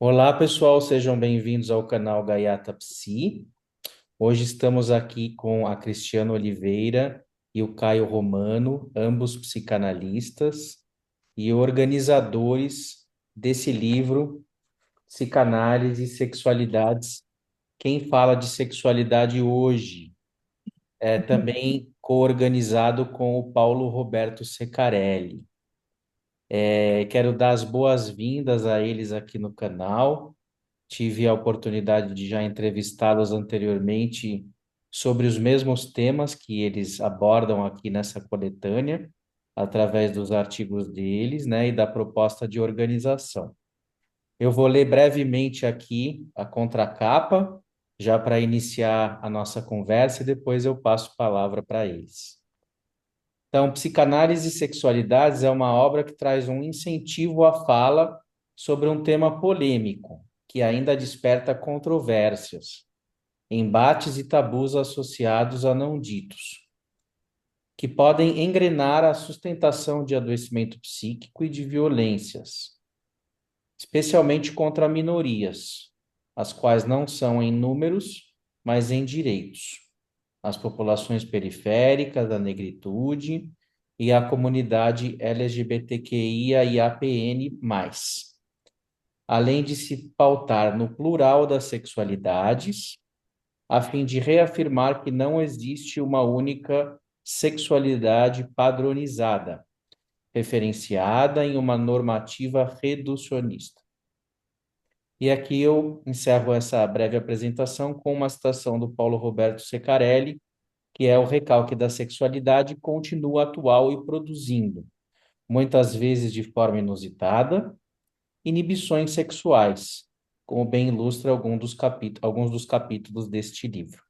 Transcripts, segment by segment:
Olá, pessoal, sejam bem-vindos ao canal Gaiata Psi. Hoje estamos aqui com a Cristiana Oliveira e o Caio Romano, ambos psicanalistas e organizadores desse livro, Psicanálise e Sexualidades. Quem fala de sexualidade hoje é também co-organizado com o Paulo Roberto Secarelli. Quero dar as boas-vindas a eles aqui no canal. Tive a oportunidade de já entrevistá-los anteriormente sobre os mesmos temas que eles abordam aqui nessa coletânea, através dos artigos deles, né, e da proposta de organização. Eu vou ler brevemente aqui a contracapa, já para iniciar a nossa conversa, e depois eu passo a palavra para eles. Então, Psicanálise e Sexualidades é uma obra que traz um incentivo à fala sobre um tema polêmico, que ainda desperta controvérsias, embates e tabus associados a não ditos, que podem engrenar a sustentação de adoecimento psíquico e de violências, especialmente contra minorias, as quais não são em números, mas em direitos, as populações periféricas, a negritude e a comunidade LGBTQIA e APN+, além de se pautar no plural das sexualidades, a fim de reafirmar que não existe uma única sexualidade padronizada, referenciada em uma normativa reducionista. E aqui eu encerro essa breve apresentação com uma citação do Paulo Roberto Secarelli, que é: o recalque da sexualidade continua atual e produzindo, muitas vezes de forma inusitada, inibições sexuais, como bem ilustra alguns dos capítulos deste livro.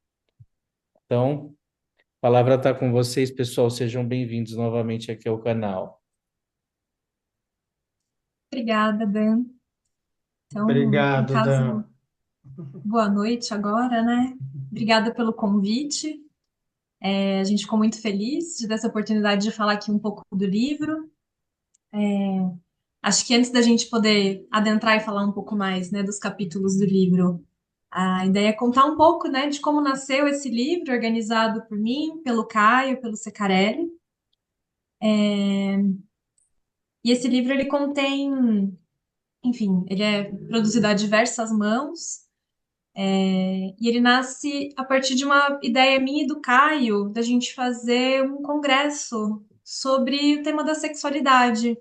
Então, a palavra está com vocês, pessoal. Sejam bem-vindos novamente aqui ao canal. Obrigada, Dan. Então, no Obrigado, Dan. caso, boa noite agora, né? Obrigada pelo convite. A gente ficou muito feliz de ter essa oportunidade de falar aqui um pouco do livro. Acho que antes da gente poder adentrar e falar um pouco mais, né, dos capítulos do livro, a ideia é contar um pouco, né, de como nasceu esse livro, organizado por mim, pelo Caio, pelo Secarelli. E esse livro, ele contém, enfim, ele é produzido a diversas mãos. E ele nasce a partir de uma ideia minha e do Caio, da gente fazer um congresso sobre o tema da sexualidade.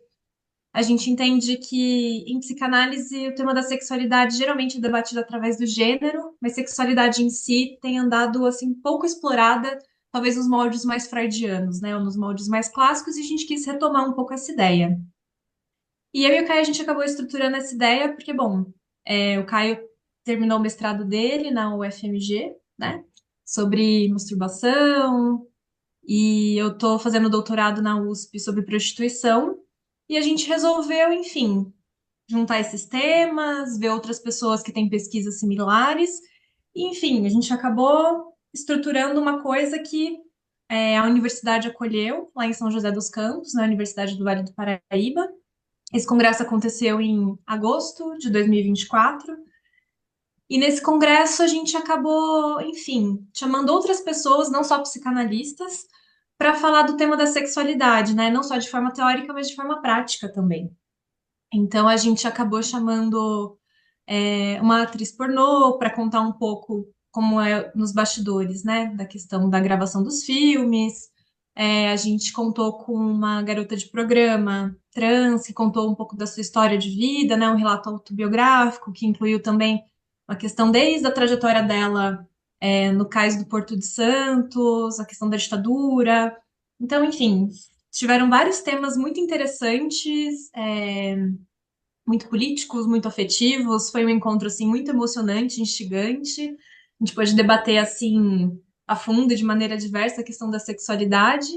A gente entende que em psicanálise o tema da sexualidade geralmente é debatido através do gênero, mas sexualidade em si tem andado assim pouco explorada, talvez nos moldes mais freudianos, né, ou nos moldes mais clássicos, e a gente quis retomar um pouco essa ideia. E eu e o Caio, a gente acabou estruturando essa ideia porque, bom, o Caio terminou o mestrado dele na UFMG, né? Sobre masturbação, e eu tô fazendo doutorado na USP sobre prostituição, e a gente resolveu, enfim, juntar esses temas, ver outras pessoas que têm pesquisas similares, e, enfim, a gente acabou estruturando uma coisa que a universidade acolheu lá em São José dos Campos, na Universidade do Vale do Paraíba. Esse congresso aconteceu em agosto de 2024. E nesse congresso a gente acabou, enfim, chamando outras pessoas, não só psicanalistas, para falar do tema da sexualidade, né? Não só de forma teórica, mas de forma prática também. Então a gente acabou chamando uma atriz pornô para contar um pouco como é nos bastidores, né? Da questão da gravação dos filmes. A gente contou com uma garota de programa trans que contou um pouco da sua história de vida, né? Um relato autobiográfico que incluiu também uma questão desde a trajetória dela no cais do Porto de Santos, a questão da ditadura. Então, enfim, tiveram vários temas muito interessantes, muito políticos, muito afetivos. Foi um encontro assim muito emocionante, instigante. A gente pôde debater assim a fundo e de maneira diversa a questão da sexualidade.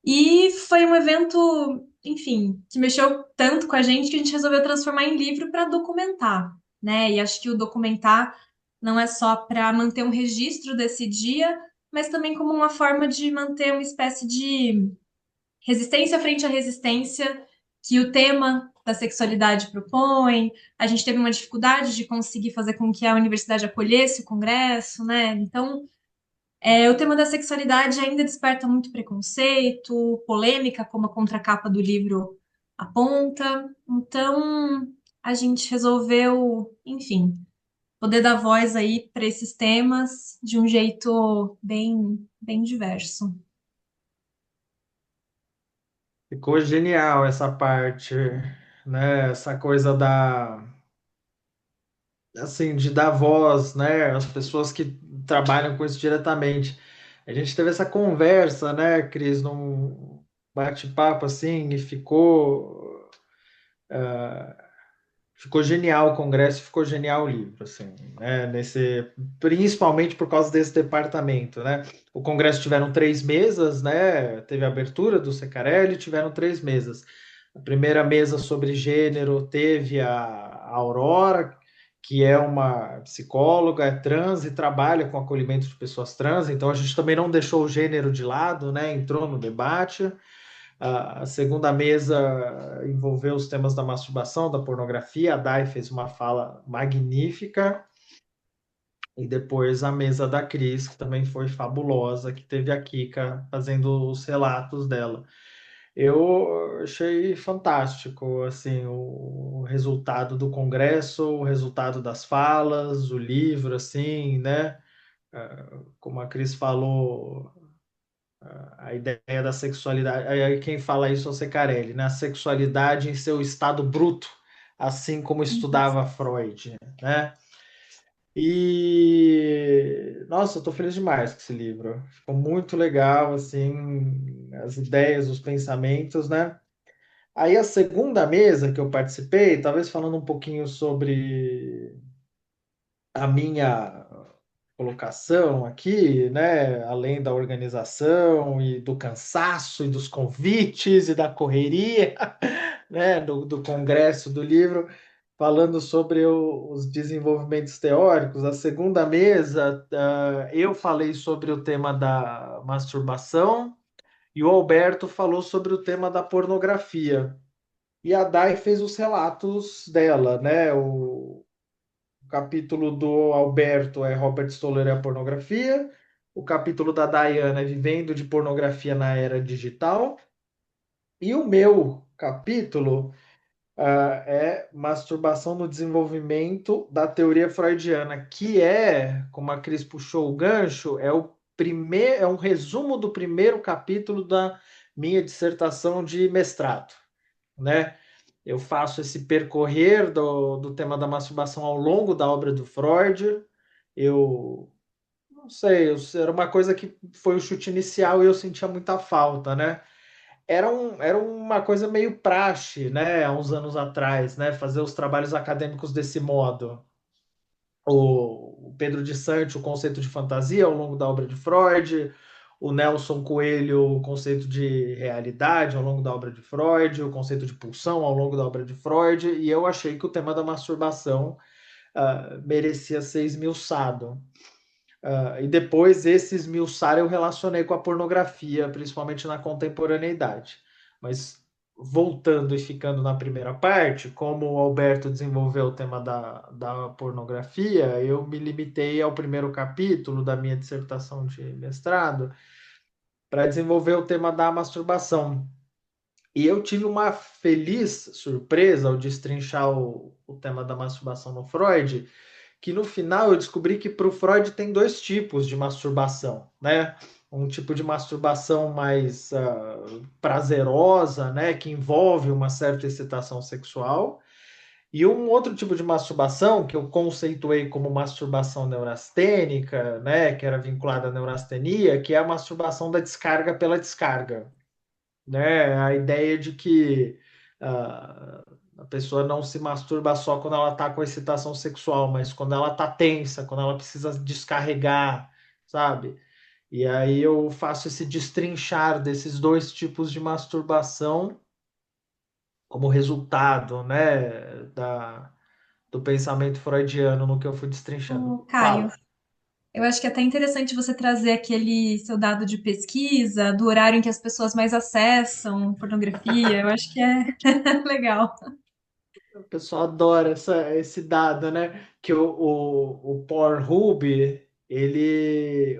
E foi um evento, enfim, que mexeu tanto com a gente que a gente resolveu transformar em livro para documentar, né? E acho que o documentar não é só para manter um registro desse dia, mas também como uma forma de manter uma espécie de resistência frente à resistência que o tema da sexualidade propõe. A gente teve uma dificuldade de conseguir fazer com que a universidade acolhesse o congresso, né? Então, o tema da sexualidade ainda desperta muito preconceito, polêmica, como a contracapa do livro aponta. Então, a gente resolveu, enfim, poder dar voz aí para esses temas de um jeito bem diverso. Ficou genial essa parte, né? Essa coisa da, assim, de dar voz, né? Às pessoas que trabalham com isso diretamente. A gente teve essa conversa, né, Cris, num bate-papo assim, e ficou genial o congresso, ficou genial o livro, assim, né? Principalmente por causa desse departamento, né? O congresso tiveram 3 mesas, né? Teve a abertura do Secarelli, tiveram 3 mesas. A primeira mesa sobre gênero teve a Aurora, que é uma psicóloga, é trans e trabalha com acolhimento de pessoas trans, então a gente também não deixou o gênero de lado, né? Entrou no debate. A segunda mesa envolveu os temas da masturbação, da pornografia. A Dai fez uma fala magnífica. E depois a mesa da Cris, que também foi fabulosa, que teve a Kika fazendo os relatos dela. Eu achei fantástico, assim, o resultado do congresso, o resultado das falas, o livro, assim, né? Como a Cris falou, a ideia da sexualidade. Aí quem fala isso é o Secarelli, né? A sexualidade em seu estado bruto, assim como estudava Freud, né? E nossa, eu tô feliz demais com esse livro. Ficou muito legal, assim, as ideias, os pensamentos, né? Aí a segunda mesa que eu participei, talvez falando um pouquinho sobre a minha colocação aqui, né? Além da organização e do cansaço e dos convites e da correria, né? Do congresso do livro, falando sobre os desenvolvimentos teóricos. A segunda mesa, eu falei sobre o tema da masturbação e o Alberto falou sobre o tema da pornografia. E a Dai fez os relatos dela, né? O capítulo do Alberto é Robert Stoller e a pornografia. O capítulo da Diana é Vivendo de Pornografia na Era Digital. E o meu capítulo é Masturbação no Desenvolvimento da Teoria Freudiana, que é, como a Cris puxou o gancho, é um resumo do primeiro capítulo da minha dissertação de mestrado, né? Eu faço esse percorrer do tema da masturbação ao longo da obra do Freud. Eu não sei, era uma coisa que foi o chute inicial e eu sentia muita falta, né? Era uma coisa meio praxe, né? Há uns anos atrás, né? Fazer os trabalhos acadêmicos desse modo. O Pedro de Sante, o conceito de fantasia ao longo da obra de Freud, o Nelson Coelho, o conceito de realidade ao longo da obra de Freud, o conceito de pulsão ao longo da obra de Freud, e eu achei que o tema da masturbação merecia ser esmiuçado. E depois esse esmiuçar eu relacionei com a pornografia, principalmente na contemporaneidade. Mas voltando e ficando na primeira parte, como o Alberto desenvolveu o tema da pornografia, eu me limitei ao primeiro capítulo da minha dissertação de mestrado para desenvolver o tema da masturbação. E eu tive uma feliz surpresa ao destrinchar o tema da masturbação no Freud, que no final eu descobri que para o Freud tem 2 tipos de masturbação, né? Um tipo de masturbação mais prazerosa, né? Que envolve uma certa excitação sexual. E um outro tipo de masturbação, que eu conceituei como masturbação neurastênica, né? Que era vinculada à neurastenia, que é a masturbação da descarga pela descarga, né? A ideia de que ah, a pessoa não se masturba só quando ela está com excitação sexual, mas quando ela está tensa, quando ela precisa descarregar, sabe? E aí eu faço esse destrinchar desses 2 tipos de masturbação como resultado, né, do pensamento freudiano no que eu fui destrinchando. O Caio, Fala. Eu acho que é até interessante você trazer aquele seu dado de pesquisa do horário em que as pessoas mais acessam pornografia. Eu acho que é legal. O pessoal adora esse dado, né? Que o Pornhub,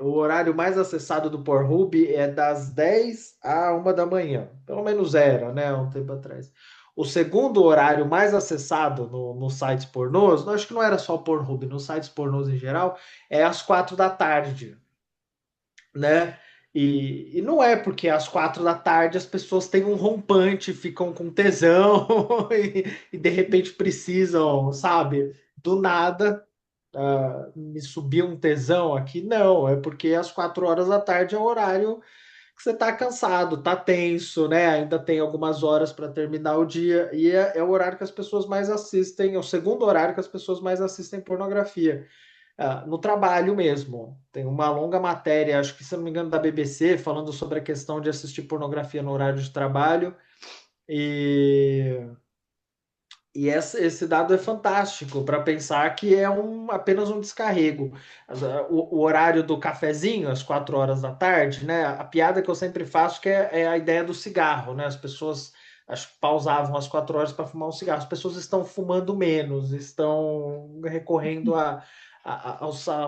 o horário mais acessado do Pornhub é das 10 à 1 da manhã. Pelo menos era, né? Um tempo atrás. O segundo horário mais acessado nos sites pornôs, acho que não era só o Pornhub, nos sites pornôs em geral, é às 4 da tarde, né? E não é porque às 4 da tarde as pessoas têm um rompante, ficam com tesão e de repente precisam, sabe, do nada, me subir um tesão aqui. Não, é porque às 4 horas da tarde é o horário que você tá cansado, tá tenso, né? Ainda tem algumas horas para terminar o dia, e é o horário que as pessoas mais assistem, é o segundo horário que as pessoas mais assistem pornografia. No trabalho mesmo. Tem uma longa matéria, acho que se não me engano, da BBC, falando sobre a questão de assistir pornografia no horário de trabalho. E, esse dado é fantástico para pensar que é apenas um descarrego. O horário do cafezinho, às 4 horas da tarde, né? A piada que eu sempre faço que é a ideia do cigarro, né? As pessoas acho que pausavam às 4 horas para fumar um cigarro. As pessoas estão fumando menos, estão recorrendo à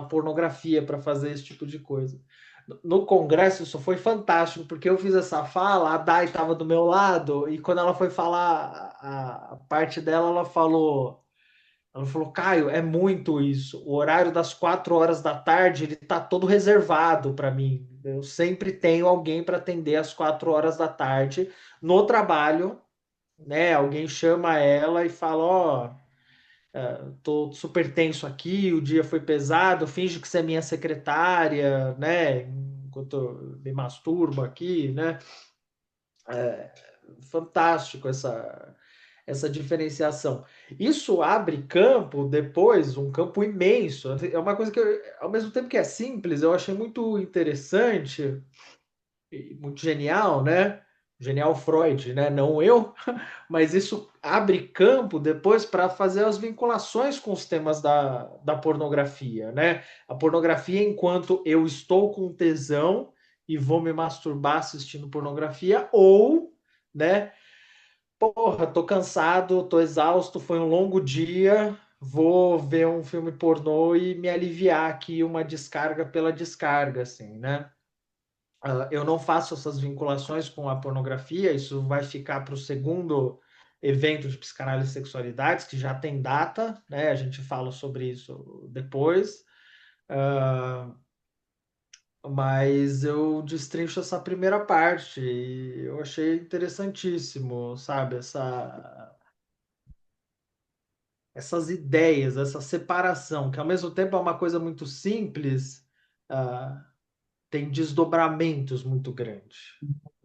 pornografia para fazer esse tipo de coisa. No congresso isso foi fantástico, porque eu fiz essa fala, a Dai estava do meu lado, e quando ela foi falar a parte dela, ela falou, Caio, é muito isso. O horário das 4 horas da tarde, ele tá todo reservado para mim. Eu sempre tenho alguém para atender às 4 horas da tarde no trabalho, né? Alguém chama ela e fala, ó, tô super tenso aqui, o dia foi pesado, finge que você é minha secretária, né? Enquanto eu me masturbo aqui, né? Fantástico essa diferenciação. Isso abre campo depois, um campo imenso. É uma coisa que, ao mesmo tempo que é simples, eu achei muito interessante e muito genial, né? Genial Freud, né? Não eu, mas isso abre campo depois para fazer as vinculações com os temas da pornografia, né? A pornografia enquanto eu estou com tesão e vou me masturbar assistindo pornografia, ou, né? Porra, tô cansado, tô exausto, foi um longo dia, vou ver um filme pornô e me aliviar aqui uma descarga pela descarga, assim, né? Eu não faço essas vinculações com a pornografia, isso vai ficar para o segundo evento de psicanálise e sexualidades, que já tem data, né? A gente fala sobre isso depois. Uh, mas eu destrincho essa primeira parte e eu achei interessantíssimo, sabe? Essas ideias, essa separação, que ao mesmo tempo é uma coisa muito simples, uh, tem desdobramentos muito grandes,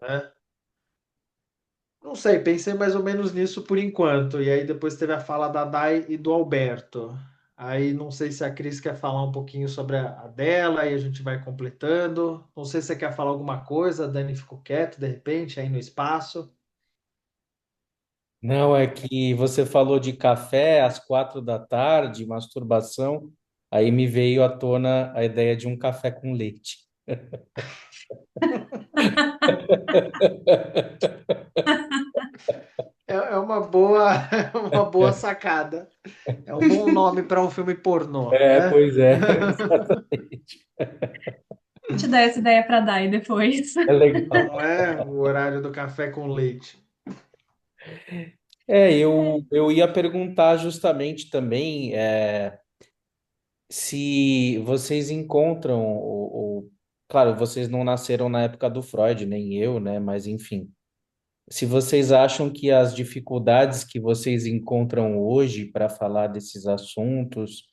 né? Não sei, pensei mais ou menos nisso por enquanto. E aí depois teve a fala da Dai e do Alberto. Aí não sei se a Cris quer falar um pouquinho sobre a dela e a gente vai completando. Não sei se você quer falar alguma coisa, a Dani ficou quieto de repente aí no espaço. Não, é que você falou de café às 4 da tarde, masturbação, aí me veio à tona a ideia de um café com leite. É uma boa sacada. É um bom nome para um filme pornô, É, né? pois é, exatamente. Te dar essa ideia para Dai depois. É legal. Não é o horário do café com leite. Eu ia perguntar justamente também se vocês encontram, claro, vocês não nasceram na época do Freud, nem eu, né? Mas enfim, se vocês acham que as dificuldades que vocês encontram hoje para falar desses assuntos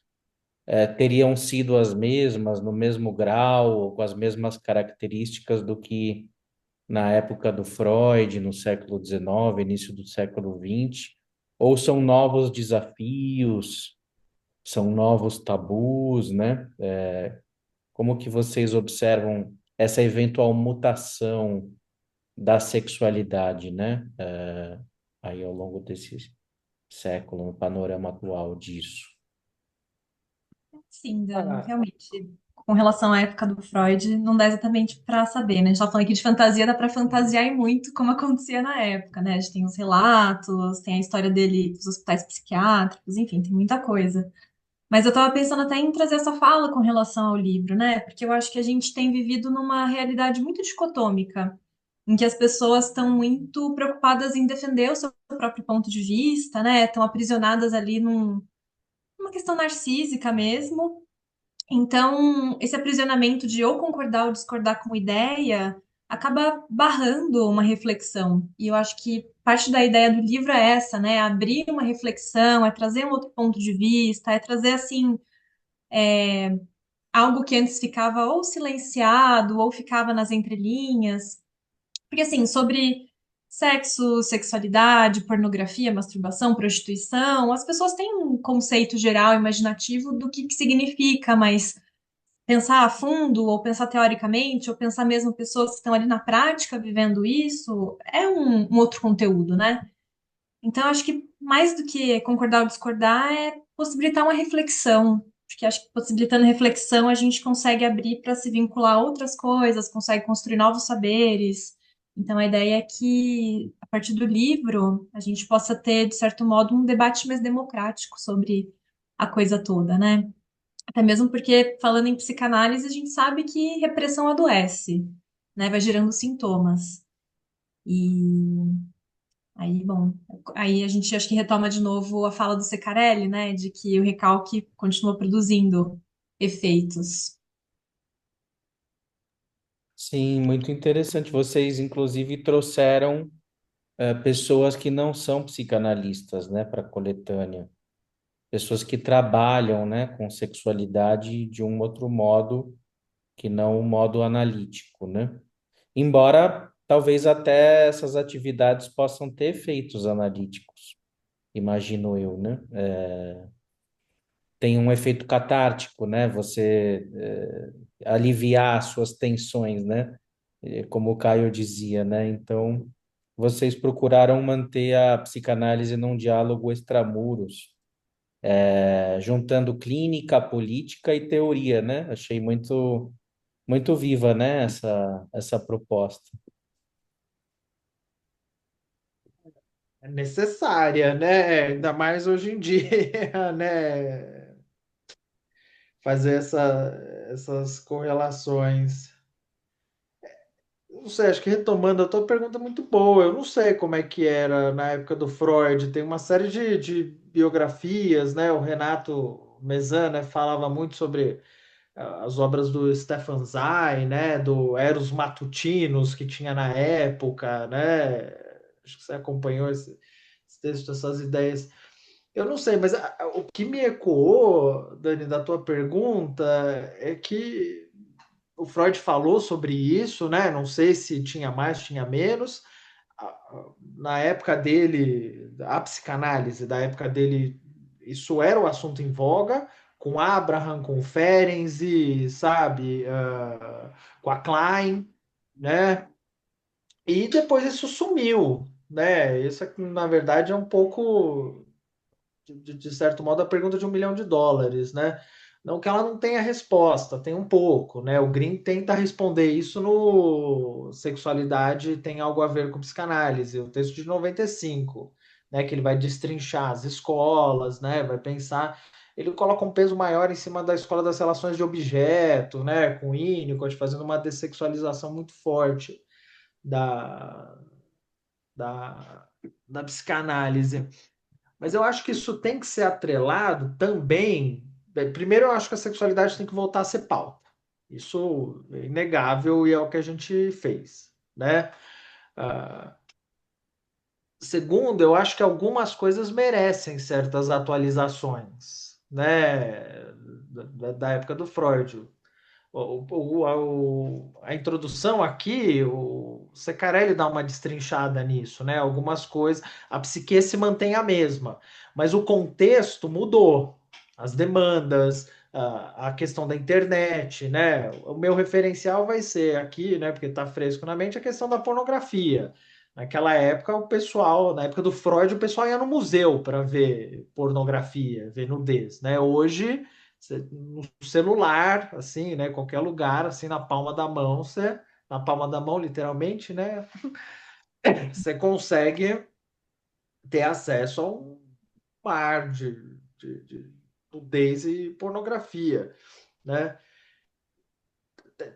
teriam sido as mesmas, no mesmo grau, ou com as mesmas características do que na época do Freud, no século XIX, início do século XX, ou são novos desafios, são novos tabus, né? Como que vocês observam essa eventual mutação da sexualidade, né? Aí ao longo desse século, no panorama atual disso. Sim, Dan, Ah, realmente. com relação à época do Freud, não dá exatamente para saber, né? A gente tá falando aqui de fantasia, dá para fantasiar e muito como acontecia na época, né? A gente tem os relatos, tem a história dele dos hospitais psiquiátricos, enfim, tem muita coisa. Mas eu estava pensando até em trazer essa fala com relação ao livro, né? Porque eu acho que a gente tem vivido numa realidade muito dicotômica, em que as pessoas estão muito preocupadas em defender o seu próprio ponto de vista, né? Estão aprisionadas ali numa questão narcísica mesmo. Então, esse aprisionamento de ou concordar ou discordar com ideia acaba barrando uma reflexão. E eu acho que parte da ideia do livro é essa, né? Abrir uma reflexão, é trazer um outro ponto de vista, é trazer assim algo que antes ficava ou silenciado ou ficava nas entrelinhas. Porque, assim, sobre sexo, sexualidade, pornografia, masturbação, prostituição, as pessoas têm um conceito geral, imaginativo do que significa, mas pensar a fundo, ou pensar teoricamente, ou pensar mesmo pessoas que estão ali na prática vivendo isso, é um outro conteúdo, né? Então, acho que mais do que concordar ou discordar é possibilitar uma reflexão. Porque acho que possibilitando reflexão a gente consegue abrir para se vincular a outras coisas, consegue construir novos saberes. Então, a ideia é que, a partir do livro, a gente possa ter, de certo modo, um debate mais democrático sobre a coisa toda, né? Até mesmo porque, falando em psicanálise, a gente sabe que repressão adoece, né? Vai gerando sintomas. E aí, bom, aí a gente acho que retoma de novo a fala do Secarelli, né, de que o recalque continua produzindo efeitos. Sim, muito interessante. Vocês, inclusive, trouxeram pessoas que não são psicanalistas, né, para a coletânea. Pessoas que trabalham, né, com sexualidade de um outro modo que não o modo analítico, né? Embora talvez até essas atividades possam ter efeitos analíticos, imagino eu, né? Tem um efeito catártico, né? Você aliviar as suas tensões, né? Como o Caio dizia, né? Então, vocês procuraram manter a psicanálise num diálogo extramuros, juntando clínica, política e teoria, né? Achei muito viva, né? Essa proposta. É necessária, né? Ainda mais hoje em dia, né? Fazer essas correlações. Não sei, acho que retomando a tua pergunta é muito boa. Eu não sei como é que era na época do Freud. Tem uma série de biografias, né? O Renato Mezan, né, falava muito sobre as obras do Stefan Zweig, né? Do Eros Matutinos que tinha na época, né? Acho que você acompanhou esse texto, essas ideias. Eu não sei, mas o que me ecoou, Dani, da tua pergunta é que o Freud falou sobre isso, né? Não sei se tinha mais, tinha menos. Na época dele, a psicanálise, da época dele, isso era o assunto em voga, com Abraham, com Ferenczi, sabe, com a Klein, né? E depois isso sumiu, né? Isso, na verdade, é um pouco de certo modo, a pergunta de US$ 1 milhão, né? Não que ela não tenha resposta, tem um pouco, né? O Green tenta responder isso no Sexualidade tem algo a ver com psicanálise, o texto de 95, né? Que ele vai destrinchar as escolas, né? Vai pensar, ele coloca um peso maior em cima da escola das relações de objeto, né? Com Winnicott, fazendo uma dessexualização muito forte da, da, da psicanálise. Mas eu acho que isso tem que ser atrelado também. Primeiro, eu acho que a sexualidade tem que voltar a ser pauta. Isso é inegável e é o que a gente fez, né? Ah, segundo, eu acho que algumas coisas merecem certas atualizações, né? Da época do Freud. A introdução aqui, o Secarelli dá uma destrinchada nisso, né? Algumas coisas, a psique se mantém a mesma, mas o contexto mudou, as demandas, a questão da internet, né? O meu referencial vai ser aqui, né? Porque está fresco na mente a questão da pornografia. Naquela época, o pessoal, na época do Freud, o pessoal ia no museu para ver pornografia, ver nudez, né? Hoje No celular, assim, né? Qualquer lugar, assim, na palma da mão, na palma da mão, literalmente, né? Você consegue ter acesso a um mar de nudez e pornografia, né?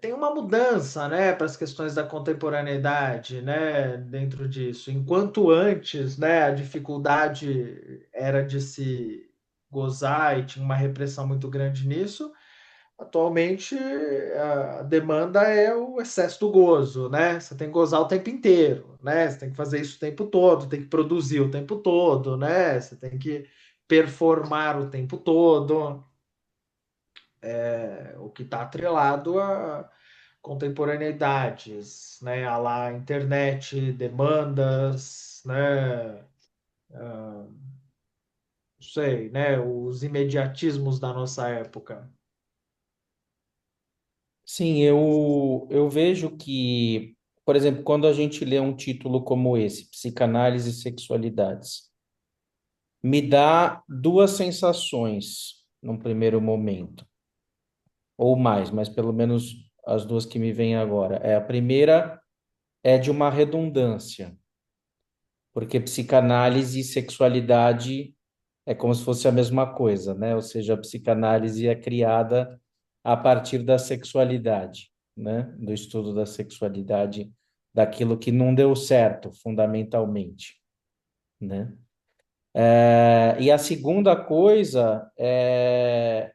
Tem uma mudança, né, para as questões da contemporaneidade, né, dentro disso. Enquanto antes, né, a dificuldade era de se gozar e tinha uma repressão muito grande nisso, atualmente a demanda é o excesso do gozo, né? Você tem que gozar o tempo inteiro, né? Você tem que fazer isso o tempo todo, tem que produzir o tempo todo, né? Você tem que performar o tempo todo, o que está atrelado a contemporaneidades, né? A lá internet, demandas, né? Não sei, né? Os imediatismos da nossa época. Sim, eu vejo que, por exemplo, quando a gente lê um título como esse, Psicanálise e Sexualidades, me dá duas sensações num primeiro momento, ou mais, mas pelo menos as duas que me vêm agora. A primeira é de uma redundância, porque psicanálise e sexualidade é como se fosse a mesma coisa, né? Ou seja, a psicanálise é criada a partir da sexualidade, né? Do estudo da sexualidade, daquilo que não deu certo, fundamentalmente, né? E a segunda coisa é,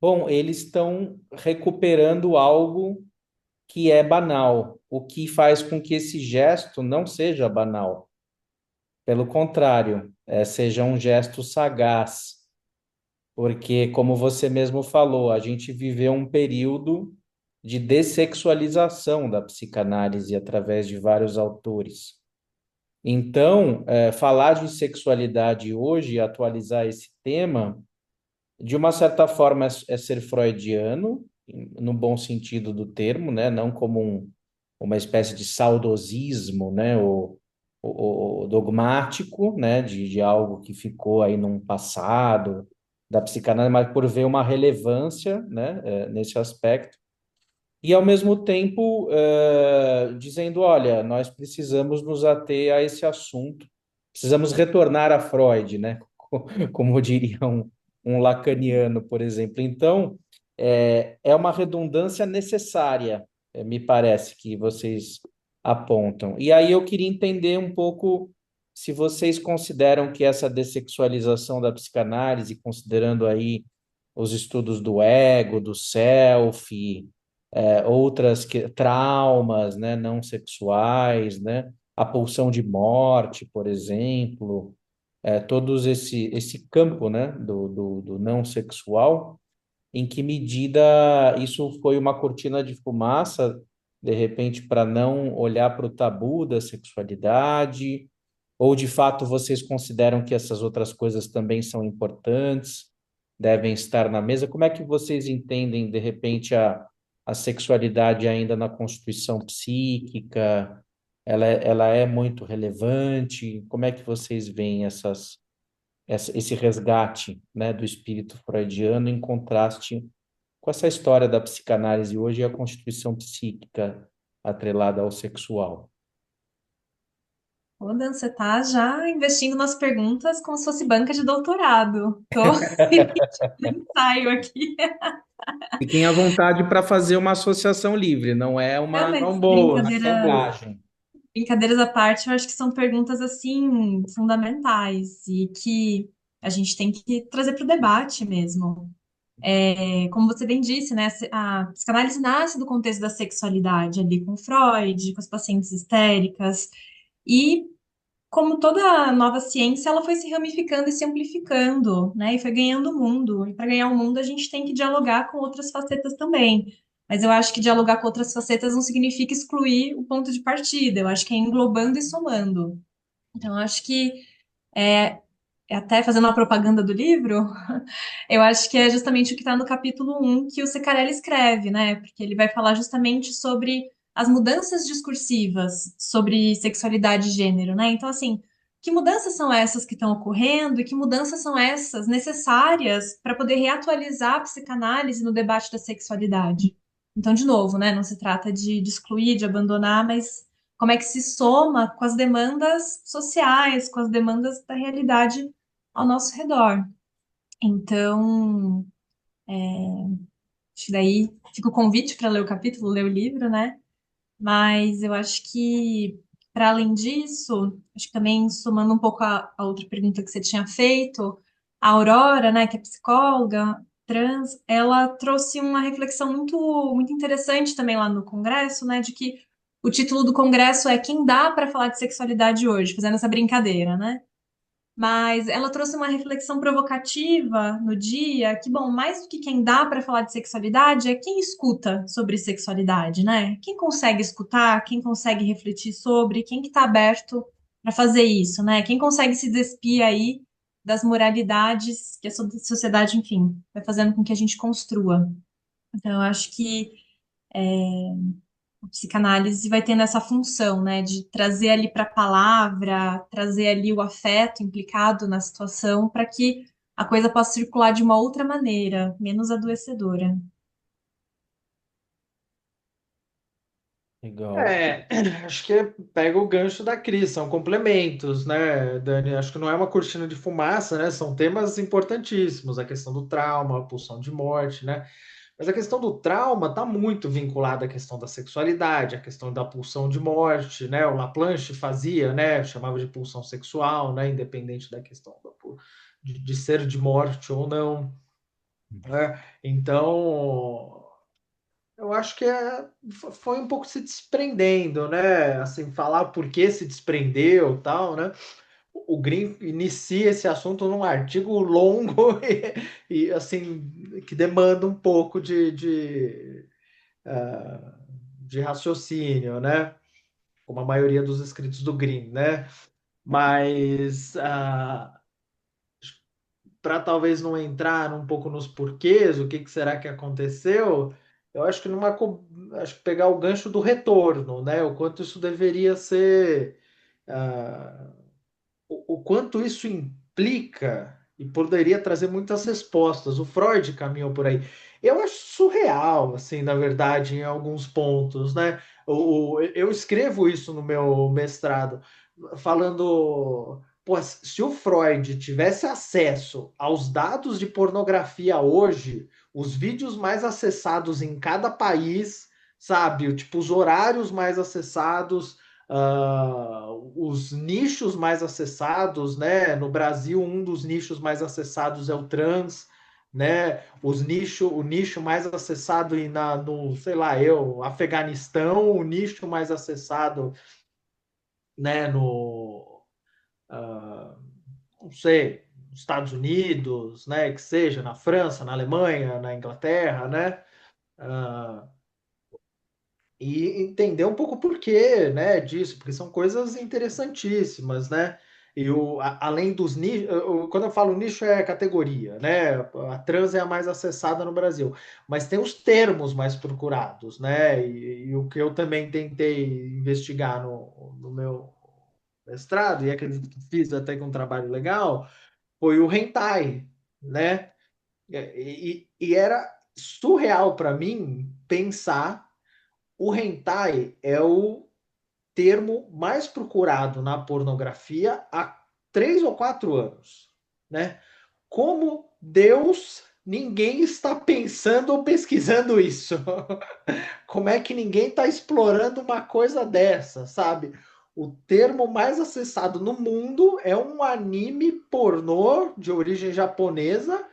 bom, eles estão recuperando algo que é banal, o que faz com que esse gesto não seja banal. Pelo contrário, seja um gesto sagaz, porque, como você mesmo falou, a gente viveu um período de dessexualização da psicanálise através de vários autores. Então, falar de sexualidade hoje e atualizar esse tema, de uma certa forma, é ser freudiano, no bom sentido do termo, né? Não como uma espécie de saudosismo, né? O dogmático, né? De algo que ficou aí num passado da psicanálise, mas por ver uma relevância, né? Nesse aspecto. E, ao mesmo tempo, dizendo, olha, nós precisamos nos ater a esse assunto, precisamos retornar a Freud, né? Como diria um lacaniano, por exemplo. Então, é uma redundância necessária, me parece, que vocês apontam. E aí eu queria entender um pouco se vocês consideram que essa dessexualização da psicanálise, considerando aí os estudos do ego, do self, outras traumas, né, não sexuais, né, a pulsão de morte, por exemplo, todos esse campo, né, do não sexual, em que medida isso foi uma cortina de fumaça, de repente, para não olhar para o tabu da sexualidade, ou de fato vocês consideram que essas outras coisas também são importantes, devem estar na mesa? Como é que vocês entendem, de repente, a sexualidade ainda na constituição psíquica? Ela é muito relevante? Como é que vocês veem esse resgate, né, do espírito freudiano em contraste com essa história da psicanálise hoje e a constituição psíquica atrelada ao sexual? Ô, Dan, você tá já investindo nas perguntas como se fosse banca de doutorado. Tô sentindo ensaio aqui. Fiquem à vontade para fazer uma associação livre, não é Não, uma São mas boas, são boas. checagem. brincadeiras à parte, eu acho que são perguntas assim fundamentais e que a gente tem que trazer para o debate mesmo. Como você bem disse, né, a psicanálise nasce do contexto da sexualidade ali com Freud, com as pacientes histéricas e como toda nova ciência, ela foi se ramificando e se amplificando, né? E foi ganhando o mundo. E para ganhar o mundo, a gente tem que dialogar com outras facetas também. Mas eu acho que dialogar com outras facetas não significa excluir o ponto de partida. Eu acho que é englobando e somando. Então, eu acho que, até fazendo uma propaganda do livro, eu acho que é justamente o que está no capítulo um que o Secarelli escreve, né? Porque ele vai falar justamente sobre as mudanças discursivas sobre sexualidade e gênero, né? Então, assim, o que mudanças são essas que estão ocorrendo e que mudanças são essas necessárias para poder reatualizar a psicanálise no debate da sexualidade. Então, de novo, né, não se trata de excluir, de abandonar, mas como é que se soma com as demandas sociais, com as demandas da realidade ao nosso redor. Então, acho que daí fica o convite para ler o capítulo, ler o livro, né? Mas eu acho que, para além disso, acho que também somando um pouco a outra pergunta que você tinha feito, a Aurora, né, que é psicóloga trans, ela trouxe uma reflexão muito interessante também lá no Congresso, né, de que o título do Congresso é Quem dá para falar de sexualidade hoje, fazendo essa brincadeira, né? Mas ela trouxe uma reflexão provocativa no dia, que, bom, mais do que quem dá para falar de sexualidade, é quem escuta sobre sexualidade, né? Quem consegue escutar, quem consegue refletir sobre, quem que está aberto para fazer isso, né? Quem consegue se despir aí das moralidades que a sociedade, enfim, vai fazendo com que a gente construa. Então, eu acho que a psicanálise vai tendo essa função, né, de trazer ali para a palavra, trazer ali o afeto implicado na situação, para que a coisa possa circular de uma outra maneira, menos adoecedora. Legal. Acho que pega o gancho da Cris, são complementos, né, Dani? Acho que não é uma cortina de fumaça, né? São temas importantíssimos, a questão do trauma, a pulsão de morte, né? Mas a questão do trauma está muito vinculada à questão da sexualidade, à questão da pulsão de morte, né? O Laplanche fazia, né? Chamava de pulsão sexual, né? Independente da questão de ser de morte ou não, né? Então, eu acho que foi um pouco se desprendendo, né? Assim, falar por que se desprendeu, tal, né? O Green inicia esse assunto num artigo longo e, assim, que demanda um pouco de raciocínio, né? Como a maioria dos escritos do Green, né? Mas para talvez não entrar um pouco nos porquês, o que, que será que aconteceu, eu acho que acho que pegar o gancho do retorno, né? O quanto isso deveria ser. ah, o quanto isso implica e poderia trazer muitas respostas. O Freud caminhou por aí. Eu acho surreal, assim, na verdade, em alguns pontos, né? Eu escrevo isso no meu mestrado, falando, pô, se o Freud tivesse acesso aos dados de pornografia hoje, os vídeos mais acessados em cada país, sabe? Tipo, os horários mais acessados, os nichos mais acessados, né? No Brasil, um dos nichos mais acessados é o trans, né? O nicho mais acessado no, sei lá, Afeganistão, o nicho mais acessado, né? Uh, não sei, nos Estados Unidos, né? Que seja na França, na Alemanha, na Inglaterra, né? Uh, e entender um pouco o porquê, né, disso, porque são coisas interessantíssimas, né? Além dos nichos, quando eu falo nicho é categoria, né? A trans é a mais acessada no Brasil, mas tem os termos mais procurados, né? E o que eu também tentei investigar no meu mestrado, e acredito que fiz até com um trabalho legal, foi o hentai, né? E era surreal para mim pensar o hentai é o termo mais procurado na pornografia há 3 ou 4 anos, né? Como Deus, ninguém está pensando ou pesquisando isso? Como é que ninguém está explorando uma coisa dessa, sabe? O termo mais acessado no mundo é um anime pornô de origem japonesa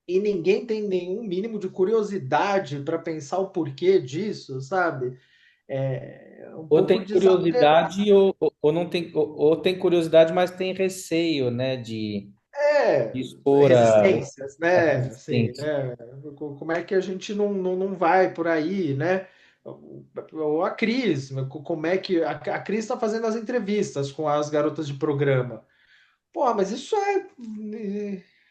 e ninguém tem nenhum mínimo de curiosidade para pensar o porquê disso, sabe? É um Ou pouco tem curiosidade ou não tem, ou tem curiosidade, mas tem receio, né, de expor resistências, a né? Assim, resistência. né? Como é que a gente não vai por aí, né? Ou a Cris, como é que a Cris está fazendo as entrevistas com as garotas de programa? Pô, mas isso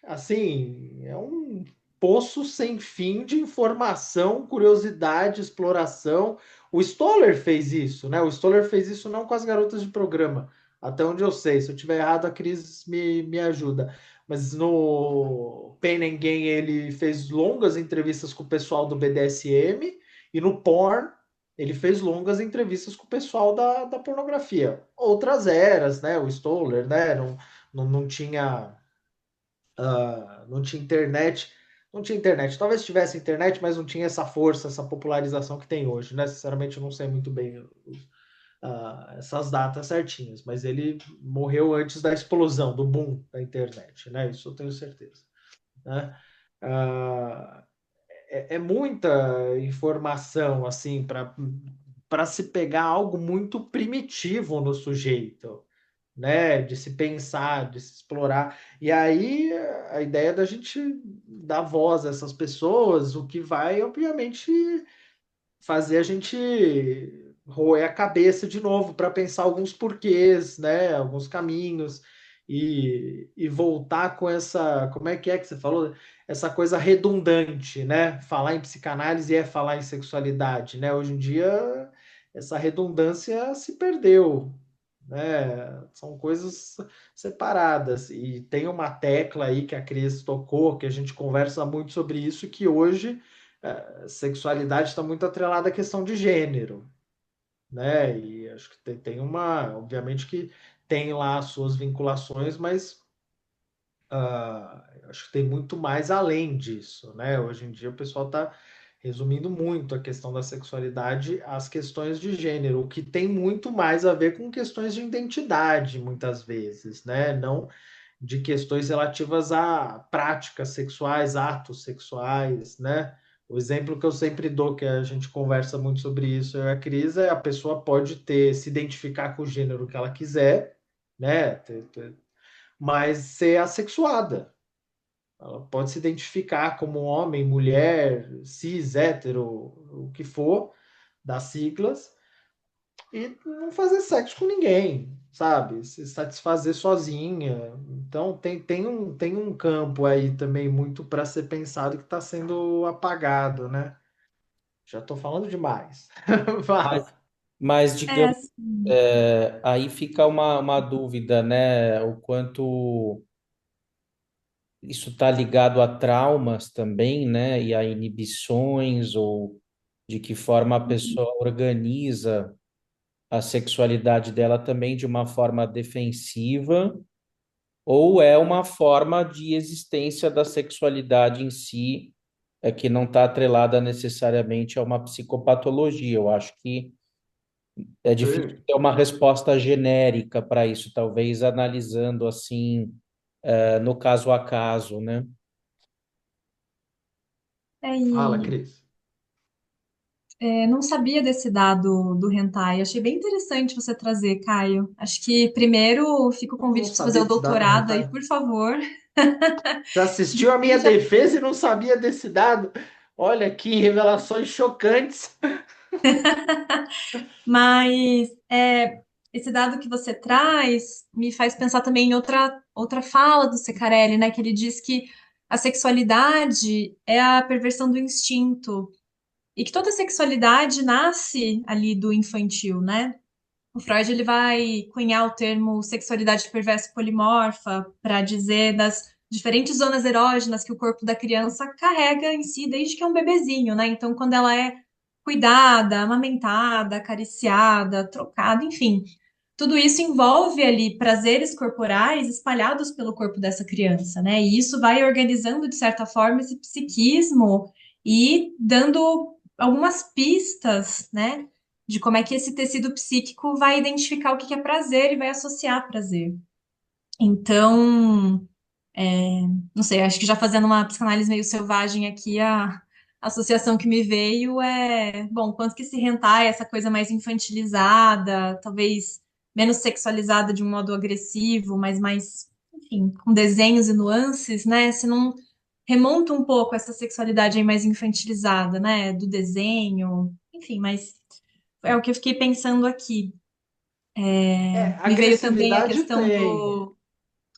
assim, é um poço sem fim de informação, curiosidade, exploração. O Stoller fez isso, né? O Stoller fez isso não com as garotas de programa. Até onde eu sei. Se eu tiver errado, a Cris me ajuda. Mas no Pain and Gain ele fez longas entrevistas com o pessoal do BDSM e no Porn ele fez longas entrevistas com o pessoal da pornografia. Outras eras, né? O Stoller, né? Não tinha, não tinha internet. Não tinha internet. Talvez tivesse internet, mas não tinha essa força, essa popularização que tem hoje, né? Sinceramente, eu não sei muito bem essas datas certinhas, mas ele morreu antes da explosão, do boom da internet, né? Isso eu tenho certeza, né? Ah, é muita informação assim para se pegar algo muito primitivo no sujeito, né? De se pensar, de se explorar. E aí a ideia da gente dar voz a essas pessoas, o que vai, obviamente, fazer a gente roer a cabeça de novo para pensar alguns porquês, né? Alguns caminhos e voltar com essa, como é que você falou? Essa coisa redundante, né? Falar em psicanálise é falar em sexualidade, né? Hoje em dia essa redundância se perdeu, né? São coisas separadas e tem uma tecla aí que a Cris tocou, que a gente conversa muito sobre isso, que hoje sexualidade está muito atrelada à questão de gênero, né? E acho que tem uma, obviamente que tem lá as suas vinculações, mas acho que tem muito mais além disso, né? Hoje em dia o pessoal está resumindo muito a questão da sexualidade às questões de gênero, o que tem muito mais a ver com questões de identidade, muitas vezes, né? Não de questões relativas a práticas sexuais, atos sexuais, né? O exemplo que eu sempre dou, que a gente conversa muito sobre isso, eu e a Cris, é a pessoa pode se identificar com o gênero que ela quiser, né? Mas ser assexuada. Ela pode se identificar como homem, mulher, cis, hétero, o que for, das siglas, e não fazer sexo com ninguém, sabe? Se satisfazer sozinha. Então tem um campo aí também muito para ser pensado que está sendo apagado, né? Já estou falando demais. Mas, Fala. mas É, digamos, aí fica uma dúvida, né? O quanto isso está ligado a traumas também, né? E a inibições, ou de que forma a pessoa organiza a sexualidade dela também de uma forma defensiva, ou é uma forma de existência da sexualidade em si, que não está atrelada necessariamente a uma psicopatologia. Eu acho que é difícil Sim. ter uma resposta genérica para isso, talvez analisando assim, no caso a caso, né? Fala, e Cris. não sabia desse dado do hentai. Achei bem interessante você trazer, Caio. Acho que primeiro fica o Como não convite para você fazer sabia o desse dado, doutorado aí, Renata? por favor. Você assistiu a minha Já defesa e não sabia desse dado? Olha que revelações chocantes. Mas esse dado que você traz me faz pensar também em outra fala do Ceccarelli, né? Que ele diz que a sexualidade é a perversão do instinto e que toda sexualidade nasce ali do infantil, né? O Freud ele vai cunhar o termo sexualidade perversa polimorfa para dizer das diferentes zonas erógenas que o corpo da criança carrega em si desde que é um bebezinho, né? Então, quando ela é cuidada, amamentada, acariciada, trocada, enfim, tudo isso envolve ali prazeres corporais espalhados pelo corpo dessa criança, né? E isso vai organizando, de certa forma, esse psiquismo e dando algumas pistas, né? De como é que esse tecido psíquico vai identificar o que é prazer e vai associar prazer. Então, não sei, acho que já fazendo uma psicanálise meio selvagem aqui, a associação que me veio é, bom, quanto que esse hentai, essa coisa mais infantilizada, talvez menos sexualizada de um modo agressivo, mas mais, enfim, com desenhos e nuances, né? Se não remonta um pouco essa sexualidade aí mais infantilizada, né? Do desenho, enfim, mas é o que eu fiquei pensando aqui. Me veio também a Agressividade questão tem. do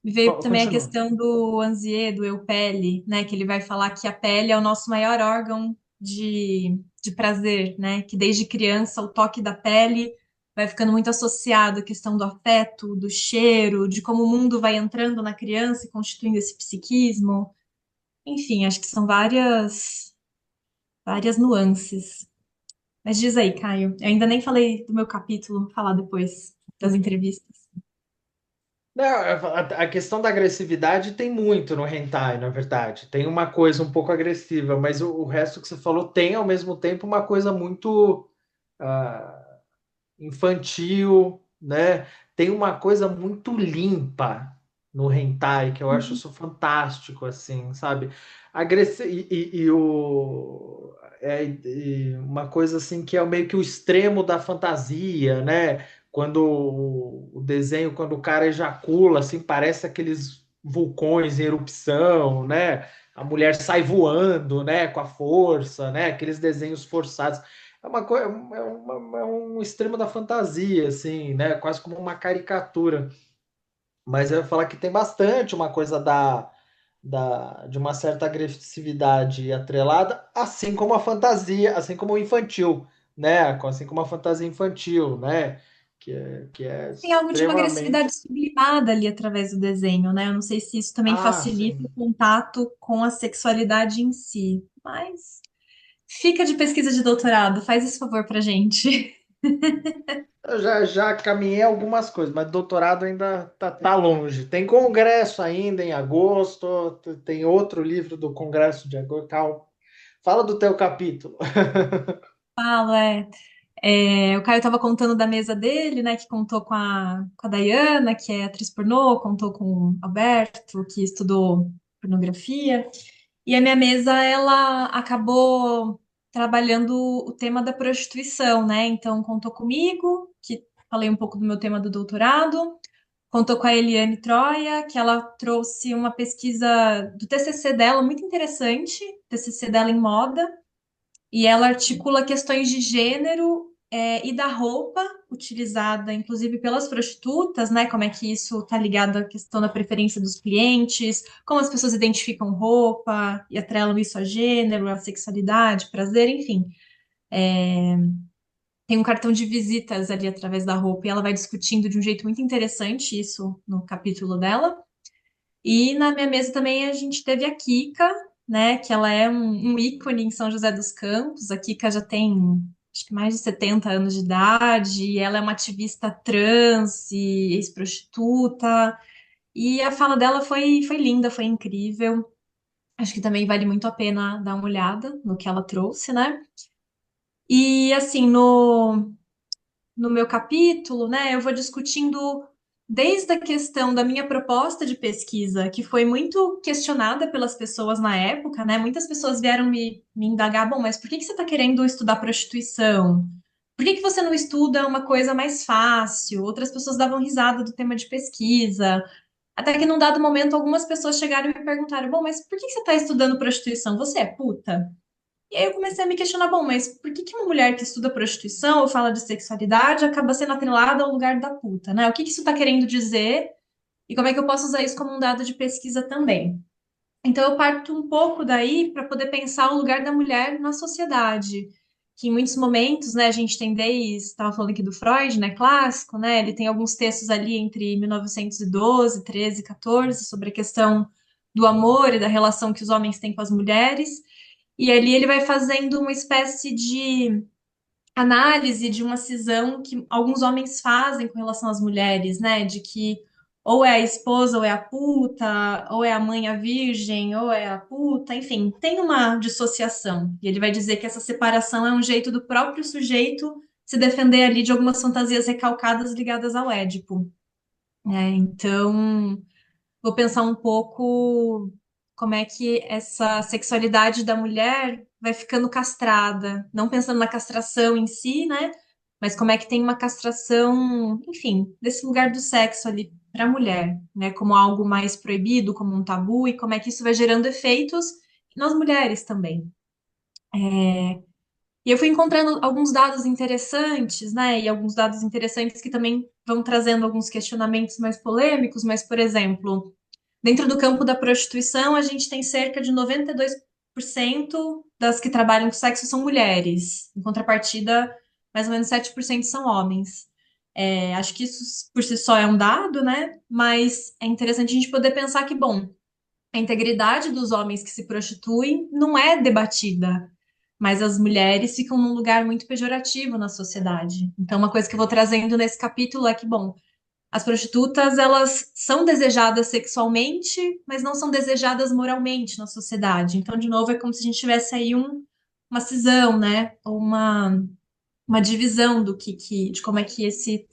me veio também a Continua. questão do Anzié, do eu pele, né? Que ele vai falar que a pele é o nosso maior órgão de prazer, né? Que desde criança o toque da pele vai ficando muito associado à questão do afeto, do cheiro, de como o mundo vai entrando na criança e constituindo esse psiquismo. Enfim, acho que são várias nuances. Mas diz aí, Caio. Eu ainda nem falei do meu capítulo, vou falar depois das entrevistas. Não, a questão da agressividade tem muito no hentai, na verdade. Tem uma coisa um pouco agressiva, mas o resto que você falou tem ao mesmo tempo uma coisa muito ah, infantil, né? Tem uma coisa muito limpa no hentai que eu acho isso fantástico, assim, sabe? E uma coisa assim que é meio que o extremo da fantasia, né? Quando o desenho, quando o cara ejacula, assim, parece aqueles vulcões em erupção, né? A mulher sai voando, né? Com a força, né? Aqueles desenhos forçados. É uma coisa, é um extremo da fantasia, assim, né? Quase como uma caricatura. Mas eu ia falar que tem bastante uma coisa de uma certa agressividade atrelada, assim como a fantasia, assim como o infantil, né? Assim como a fantasia infantil, né? Que é Tem algo de uma extremamente. agressividade sublimada ali através do desenho, né? Eu não sei se isso também Ah, facilita o sim. contato com a sexualidade em si. Mas fica de pesquisa de doutorado, faz esse favor pra gente. Eu já caminhei algumas coisas, mas doutorado ainda tá longe. Tem congresso ainda em agosto, tem outro livro do congresso de agosto. Calma. Fala do teu capítulo. Falo, o Caio estava contando da mesa dele, né? Que contou com a Dayana, que é atriz pornô, contou com o Alberto, que estudou pornografia. E a minha mesa, ela acabou trabalhando o tema da prostituição, né? Então, contou comigo, que falei um pouco do meu tema do doutorado, contou com a Eliane Troia, que ela trouxe uma pesquisa do TCC dela, muito interessante, TCC dela em moda, e ela articula questões de gênero, e da roupa utilizada, inclusive pelas prostitutas, né? Como é que isso está ligado à questão da preferência dos clientes, como as pessoas identificam roupa e atrelam isso a gênero, a sexualidade, prazer, enfim. Tem um cartão de visitas ali através da roupa e ela vai discutindo de um jeito muito interessante isso no capítulo dela. E na minha mesa também a gente teve a Kika, né? Que ela é um ícone em São José dos Campos. A Kika já tem, acho que mais de 70 anos de idade. E ela é uma ativista trans e ex-prostituta. E a fala dela foi linda, foi incrível. Acho que também vale muito a pena dar uma olhada no que ela trouxe, né? E assim, no meu capítulo, né, eu vou discutindo desde a questão da minha proposta de pesquisa, que foi muito questionada pelas pessoas na época, né? Muitas pessoas vieram me indagar, bom, mas por que você está querendo estudar prostituição? Por que você não estuda uma coisa mais fácil? Outras pessoas davam risada do tema de pesquisa. Até que num dado momento, algumas pessoas chegaram e me perguntaram, bom, mas por que você está estudando prostituição? Você é puta? E aí eu comecei a me questionar, bom, mas por que que uma mulher que estuda prostituição ou fala de sexualidade acaba sendo atrelada ao lugar da puta, né? O que que isso está querendo dizer e como é que eu posso usar isso como um dado de pesquisa também? Então eu parto um pouco daí para poder pensar o lugar da mulher na sociedade, que em muitos momentos, né, a gente tem desde, estava falando aqui do Freud, né, clássico, né? Ele tem alguns textos ali entre 1912, 13, 14 sobre a questão do amor e da relação que os homens têm com as mulheres. E ali ele vai fazendo uma espécie de análise de uma cisão que alguns homens fazem com relação às mulheres, né? De que ou é a esposa ou é a puta, ou é a mãe a virgem, ou é a puta, enfim, tem uma dissociação. E ele vai dizer que essa separação é um jeito do próprio sujeito se defender ali de algumas fantasias recalcadas ligadas ao Édipo, né? Então, vou pensar um pouco como é que essa sexualidade da mulher vai ficando castrada, não pensando na castração em si, né? Mas como é que tem uma castração, enfim, desse lugar do sexo ali para a mulher, né? Como algo mais proibido, como um tabu, e como é que isso vai gerando efeitos nas mulheres também. E eu fui encontrando alguns dados interessantes, né? E alguns dados interessantes que também vão trazendo alguns questionamentos mais polêmicos, mas, por exemplo, dentro do campo da prostituição, a gente tem cerca de 92% das que trabalham com sexo são mulheres. Em contrapartida, mais ou menos 7% são homens. Acho que isso por si só é um dado, né? Mas é interessante a gente poder pensar que, bom, a integridade dos homens que se prostituem não é debatida, mas as mulheres ficam num lugar muito pejorativo na sociedade. Então, uma coisa que eu vou trazendo nesse capítulo é que, bom, as prostitutas, elas são desejadas sexualmente, mas não são desejadas moralmente na sociedade. Então, de novo, é como se a gente tivesse aí uma cisão, né? Ou uma divisão de como é que esse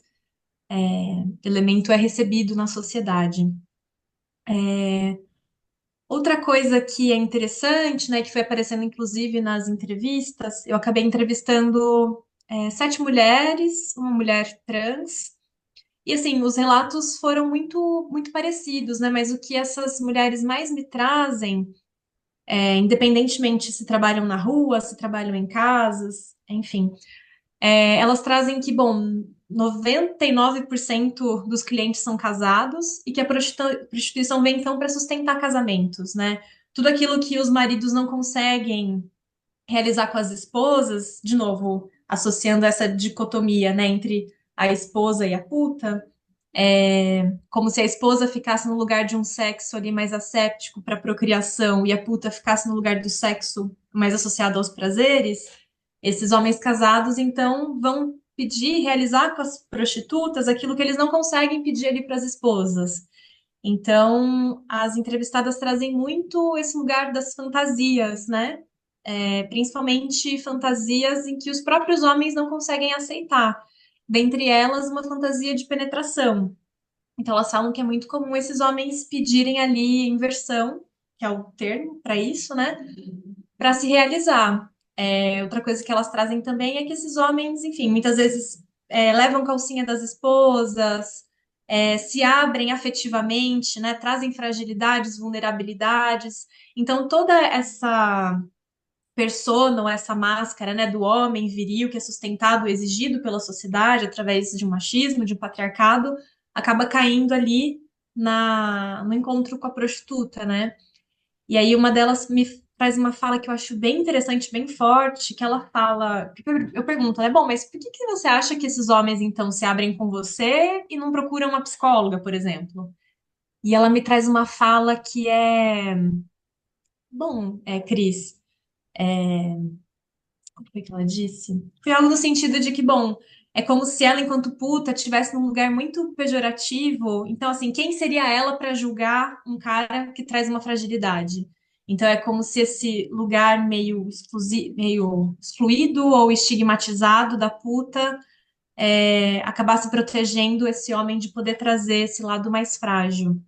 elemento é recebido na sociedade. Outra coisa que é interessante, né, que foi aparecendo inclusive nas entrevistas, eu acabei entrevistando 7 mulheres, uma mulher trans, e assim, os relatos foram muito parecidos, né? Mas o que essas mulheres mais me trazem, independentemente se trabalham na rua, se trabalham em casas, enfim, elas trazem que, bom, 99% dos clientes são casados e que a prostituição vem então para sustentar casamentos, né? Tudo aquilo que os maridos não conseguem realizar com as esposas, de novo, associando essa dicotomia, né, entre a esposa e a puta, como se a esposa ficasse no lugar de um sexo ali mais asséptico para procriação e a puta ficasse no lugar do sexo mais associado aos prazeres. Esses homens casados, então, vão pedir, realizar com as prostitutas aquilo que eles não conseguem pedir ali para as esposas. Então, as entrevistadas trazem muito esse lugar das fantasias, né? Principalmente fantasias em que os próprios homens não conseguem aceitar. Dentre elas, uma fantasia de penetração. Então, elas falam que é muito comum esses homens pedirem ali inversão, que é o termo para isso, né? Para se realizar. Outra coisa que elas trazem também é que esses homens, enfim, muitas vezes levam calcinha das esposas, se abrem afetivamente, né? Trazem fragilidades, vulnerabilidades. Então, toda essa persona, ou essa máscara, né, do homem viril que é sustentado, exigido pela sociedade através de um machismo, de um patriarcado, acaba caindo ali no encontro com a prostituta, né? E aí uma delas me faz uma fala que eu acho bem interessante, bem forte, que ela fala, eu pergunto, né, bom, mas por que que você acha que esses homens então se abrem com você e não procuram uma psicóloga, por exemplo? E ela me traz uma fala que bom, Cris, como foi que ela disse? Foi algo no sentido de que, bom, é como se ela, enquanto puta, estivesse num lugar muito pejorativo. Então, assim, quem seria ela para julgar um cara que traz uma fragilidade? Então, é como se esse lugar meio excluído ou estigmatizado da puta acabasse protegendo esse homem de poder trazer esse lado mais frágil.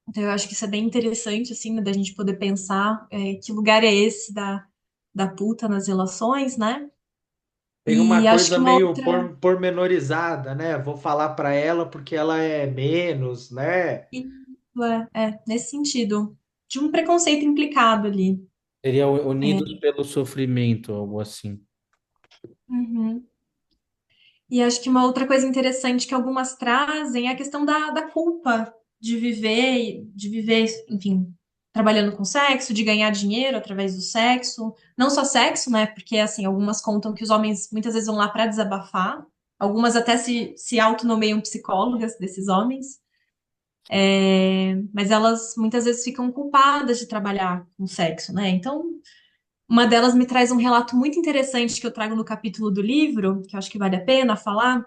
Então, eu acho que isso é bem interessante, assim, né, da gente poder pensar que lugar é esse da puta nas relações, né? Tem uma E acho coisa que uma meio outra. pormenorizada, né? Vou falar para ela porque ela é menos, né? Isso nesse sentido. De um preconceito implicado ali. Seria unidos pelo sofrimento, algo assim. Uhum. E acho que uma outra coisa interessante que algumas trazem é a questão da culpa de viver, enfim, trabalhando com sexo, de ganhar dinheiro através do sexo. Não só sexo, né? Porque, assim, algumas contam que os homens muitas vezes vão lá para desabafar. Algumas até se autonomeiam psicólogas desses homens. Mas elas muitas vezes ficam culpadas de trabalhar com sexo, né? Então, uma delas me traz um relato muito interessante que eu trago no capítulo do livro, que eu acho que vale a pena falar,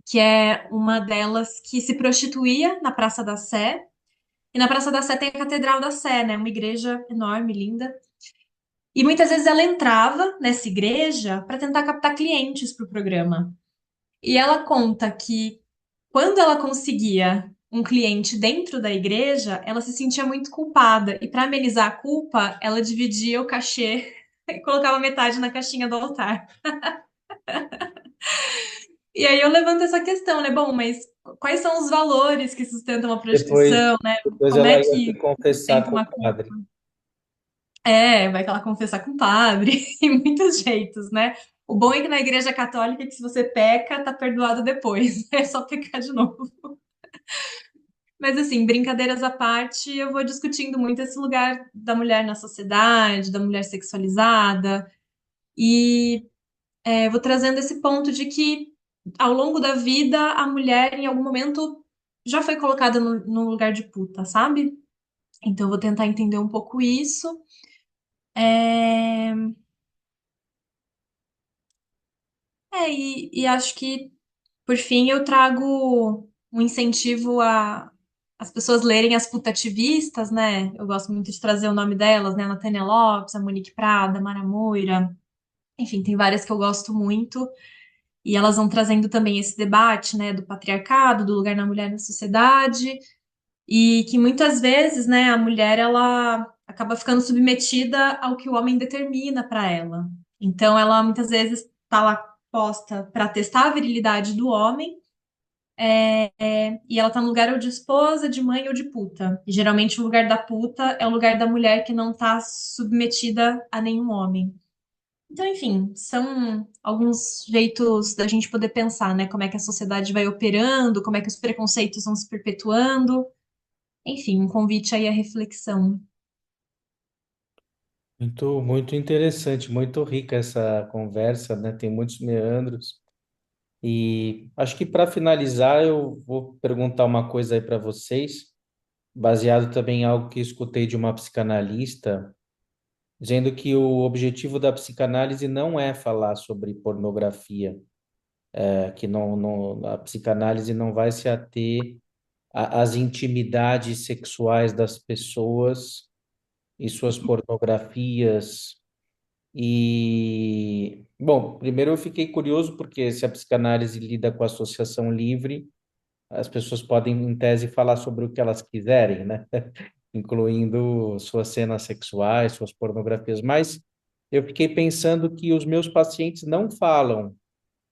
que é uma delas que se prostituía na Praça da Sé. E na Praça da Sé tem a Catedral da Sé, né? Uma igreja enorme, linda. E muitas vezes ela entrava nessa igreja para tentar captar clientes para o programa. E ela conta que quando ela conseguia um cliente dentro da igreja, ela se sentia muito culpada. E para amenizar a culpa, ela dividia o cachê e colocava metade na caixinha do altar. E aí eu levanto essa questão, né? Bom, mas quais são os valores que sustentam a Depois, prostituição, né? depois Como é ela ia se que confessar sustenta com o uma culpa? padre. Vai que ela confessar com o padre, em muitos jeitos, né? O bom é que na igreja católica, é que se você peca, tá perdoado depois. É só pecar de novo. Mas assim, brincadeiras à parte, eu vou discutindo muito esse lugar da mulher na sociedade, da mulher sexualizada, e vou trazendo esse ponto de que ao longo da vida, a mulher, em algum momento, já foi colocada no lugar de puta, sabe? Então, eu vou tentar entender um pouco isso. É, e acho que, por fim, eu trago um incentivo a as pessoas lerem as putativistas, né? Eu gosto muito de trazer o nome delas, né? A Natânia Lopes, a Monique Prada, a Mara Moira. Enfim, tem várias que eu gosto muito. E elas vão trazendo também esse debate, né, do patriarcado, do lugar da mulher na sociedade, e que muitas vezes, né, a mulher ela acaba ficando submetida ao que o homem determina para ela. Então, ela muitas vezes está lá posta para testar a virilidade do homem, e ela está no lugar ou de esposa, de mãe ou de puta. E geralmente o lugar da puta é o lugar da mulher que não está submetida a nenhum homem. Então, enfim, são alguns jeitos da gente poder pensar, né? Como é que a sociedade vai operando, como é que os preconceitos vão se perpetuando. Enfim, um convite aí à reflexão. Muito interessante, muito rica essa conversa, né? Tem muitos meandros. E acho que para finalizar, eu vou perguntar uma coisa aí para vocês, baseado também em algo que escutei de uma psicanalista, dizendo que o objetivo da psicanálise não é falar sobre pornografia, que a psicanálise não vai se ater às intimidades sexuais das pessoas e suas pornografias. E, bom, primeiro eu fiquei curioso porque se a psicanálise lida com a associação livre, as pessoas podem, em tese, falar sobre o que elas quiserem, né? Incluindo suas cenas sexuais, suas pornografias. Mas eu fiquei pensando que os meus pacientes não falam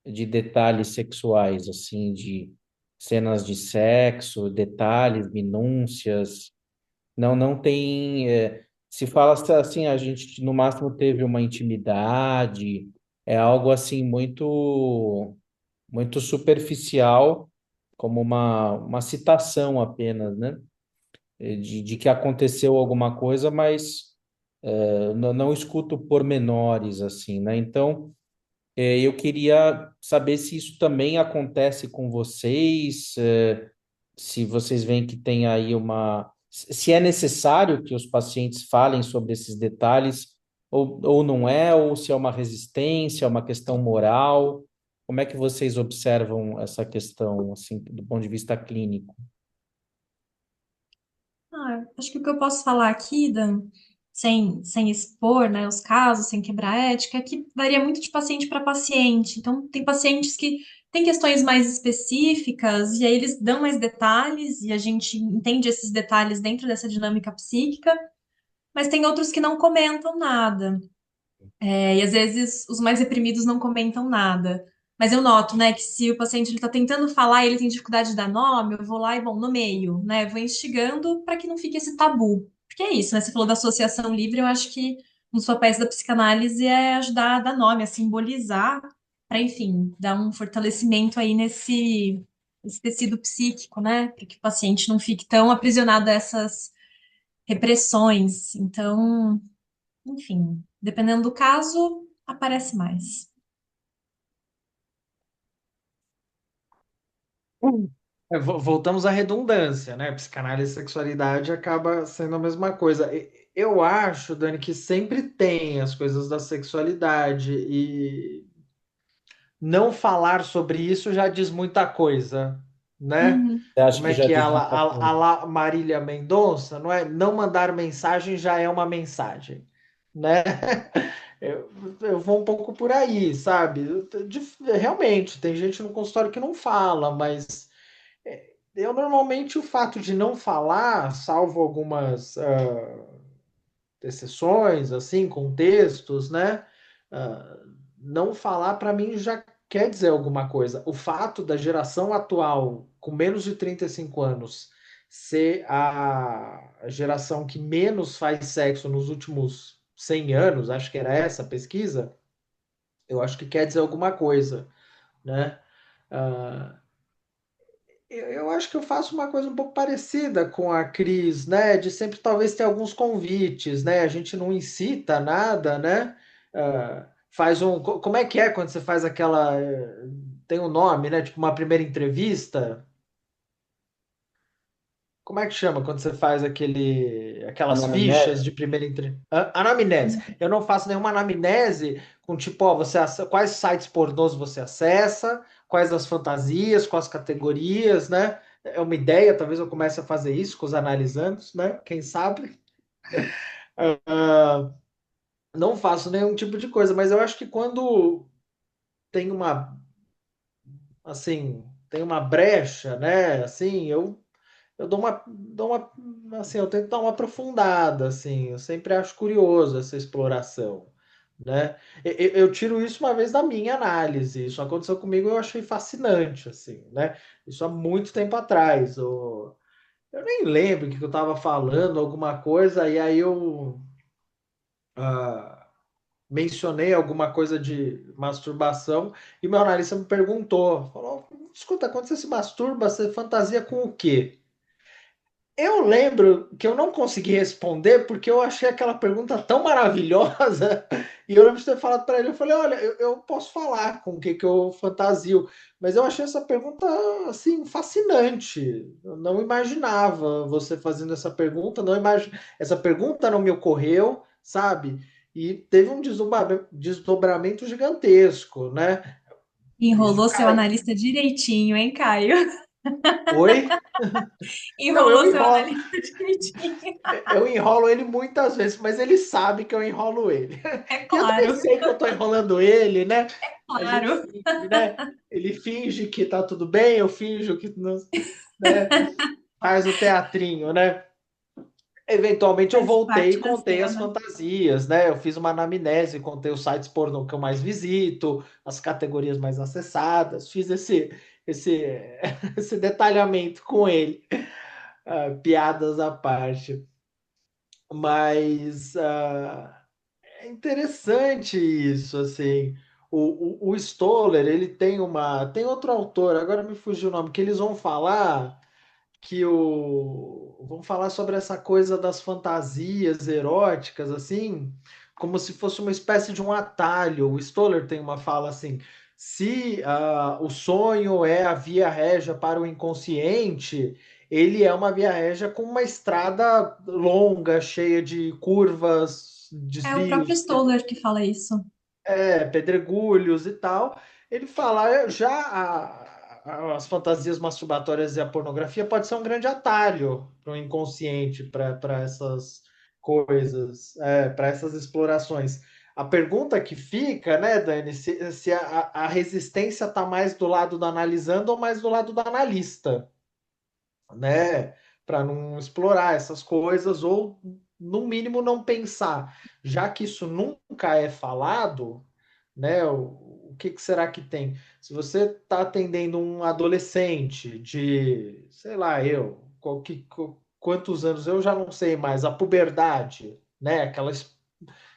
de detalhes sexuais, assim, de cenas de sexo, detalhes, minúcias. Não tem. Se fala assim, a gente no máximo teve uma intimidade, é algo assim muito superficial, como uma citação apenas, né? De que aconteceu alguma coisa, mas não escuto pormenores assim, né? Então, eu queria saber se isso também acontece com vocês, se vocês veem que tem aí se é necessário que os pacientes falem sobre esses detalhes, ou não é, ou se é uma resistência, uma questão moral. Como é que vocês observam essa questão, assim, do ponto de vista clínico? Acho que o que eu posso falar aqui, Dan, sem expor, né, os casos, sem quebrar a ética, é que varia muito de paciente para paciente. Então, tem pacientes que têm questões mais específicas, e aí eles dão mais detalhes, e a gente entende esses detalhes dentro dessa dinâmica psíquica, mas tem outros que não comentam nada. E às vezes os mais reprimidos não comentam nada. Mas eu noto, né, que se o paciente está tentando falar e ele tem dificuldade de dar nome, eu vou lá e, bom, no meio, né, vou instigando para que não fique esse tabu. Porque é isso, né? Você falou da associação livre, eu acho que um dos papéis da psicanálise é ajudar a dar nome, a simbolizar, para, enfim, dar um fortalecimento aí nesse tecido psíquico, né? Para que o paciente não fique tão aprisionado a essas repressões. Então, enfim, dependendo do caso, aparece mais. Voltamos à redundância, né? Psicanálise e sexualidade acaba sendo a mesma coisa. Eu acho, Dani, que sempre tem as coisas da sexualidade e não falar sobre isso já diz muita coisa, né? Uhum. Você acha Como que é já que é diz muita a coisa? la Marília Mendonça, não é? Não mandar mensagem já é uma mensagem, né? Eu vou um pouco por aí, sabe? Realmente, tem gente no consultório que não fala, mas eu normalmente o fato de não falar, salvo algumas exceções, assim, contextos, né? Ah, não falar para mim já quer dizer alguma coisa. O fato da geração atual, com menos de 35 anos, ser a geração que menos faz sexo nos últimos 100 anos, acho que era essa a pesquisa, eu acho que quer dizer alguma coisa, né? Ah, eu acho que eu faço uma coisa um pouco parecida com a Cris, né? De sempre talvez ter alguns convites, né? A gente não incita nada, né? Faz um. Como é que é quando você faz aquela. tem um nome, né? Tipo uma primeira entrevista. Como é que chama quando você faz aquelas fichas Anamnese. de primeira entrevista? Anamnese. Eu não faço nenhuma anamnese com tipo, ó, quais sites pornôs você acessa, quais as fantasias, quais categorias, né? É uma ideia, talvez eu comece a fazer isso com os analisandos, né? Quem sabe? Ah, não faço nenhum tipo de coisa, mas eu acho que quando tem uma, assim, tem uma brecha, né? Assim, eu assim, eu tento dar uma aprofundada, assim, eu sempre acho curioso essa exploração, né? Eu tiro isso uma vez da minha análise, isso aconteceu comigo, eu achei fascinante, assim, né? Isso há muito tempo atrás, eu nem lembro o que eu estava falando, alguma coisa, e aí eu mencionei alguma coisa de masturbação, e meu analista me perguntou, falou, escuta, quando você se masturba, você fantasia com o quê? Eu lembro que eu não consegui responder porque eu achei aquela pergunta tão maravilhosa. E eu lembro de ter falado para ele, eu falei, olha, eu posso falar com o que eu fantasio, mas eu achei essa pergunta assim fascinante. Eu não imaginava você fazendo essa pergunta, essa pergunta não me ocorreu, sabe? E teve um desdobramento gigantesco, né? Desde Enrolou seu Caio. analista direitinho, hein, Caio? Oi? Não, Enrolou seu analista direitinho. eu enrolo ele muitas vezes, mas ele sabe que eu enrolo ele. É E eu também claro, sei que eu tô enrolando ele, né? A gente claro. finge, né? Ele finge que tá tudo bem, eu finjo que não, né? Faz o teatrinho, né? Eventualmente eu Faz voltei e parte da contei as cena. fantasias, né? Eu fiz uma anamnese, contei os sites pornô que eu mais visito, as categorias mais acessadas, fiz esse, esse detalhamento com ele, piadas à parte. Mas é interessante isso, assim. O Stoller, ele tem tem outro autor, agora me fugiu o nome, que eles vão falar vão falar sobre essa coisa das fantasias eróticas, assim, como se fosse uma espécie de um atalho. O Stoller tem uma fala assim: se o sonho é a via régia para o inconsciente, ele é uma via régia com uma estrada longa, cheia de curvas, É o próprio desvios, Stoller que fala isso. pedregulhos e tal. Ele fala, as fantasias masturbatórias e a pornografia pode ser um grande atalho para o inconsciente, para essas coisas, para essas explorações. A pergunta que fica, né, Dani, se a resistência está mais do lado do analisando ou mais do lado do analista, né? Para não explorar essas coisas ou, no mínimo, não pensar. Já que isso nunca é falado, né? O que será que tem? Se você está atendendo um adolescente de, sei lá, quantos anos, eu já não sei mais, a puberdade, né?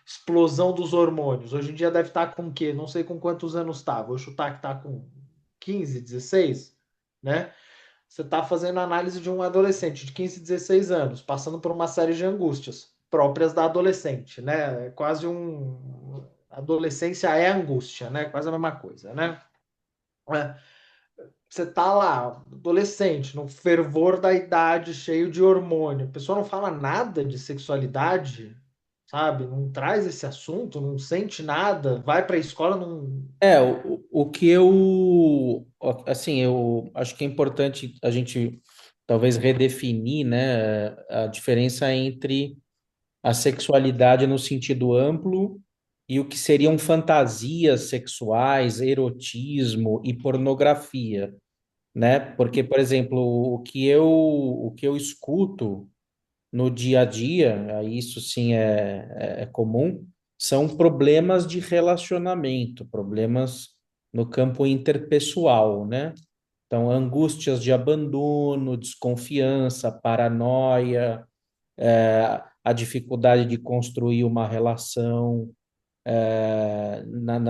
Explosão dos hormônios. Hoje em dia deve estar com o quê? Não sei com quantos anos está. Vou chutar que está com 15, 16, né? Você está fazendo análise de um adolescente de 15, 16 anos, passando por uma série de angústias próprias da adolescente, né? É quase um. Adolescência é angústia, né? Quase a mesma coisa, né? É. Você tá lá, adolescente, no fervor da idade, cheio de hormônio. A pessoa não fala nada de sexualidade, sabe? Não traz esse assunto, não sente nada, vai para a escola, não. O que eu, assim, eu acho que é importante a gente talvez redefinir, né, a diferença entre a sexualidade no sentido amplo e o que seriam fantasias sexuais, erotismo e pornografia, né? Porque, por exemplo, o que eu escuto no dia a dia, aí isso sim é comum, são problemas de relacionamento, problemas no campo interpessoal, né? Então, angústias de abandono, desconfiança, paranoia, a dificuldade de construir uma relação,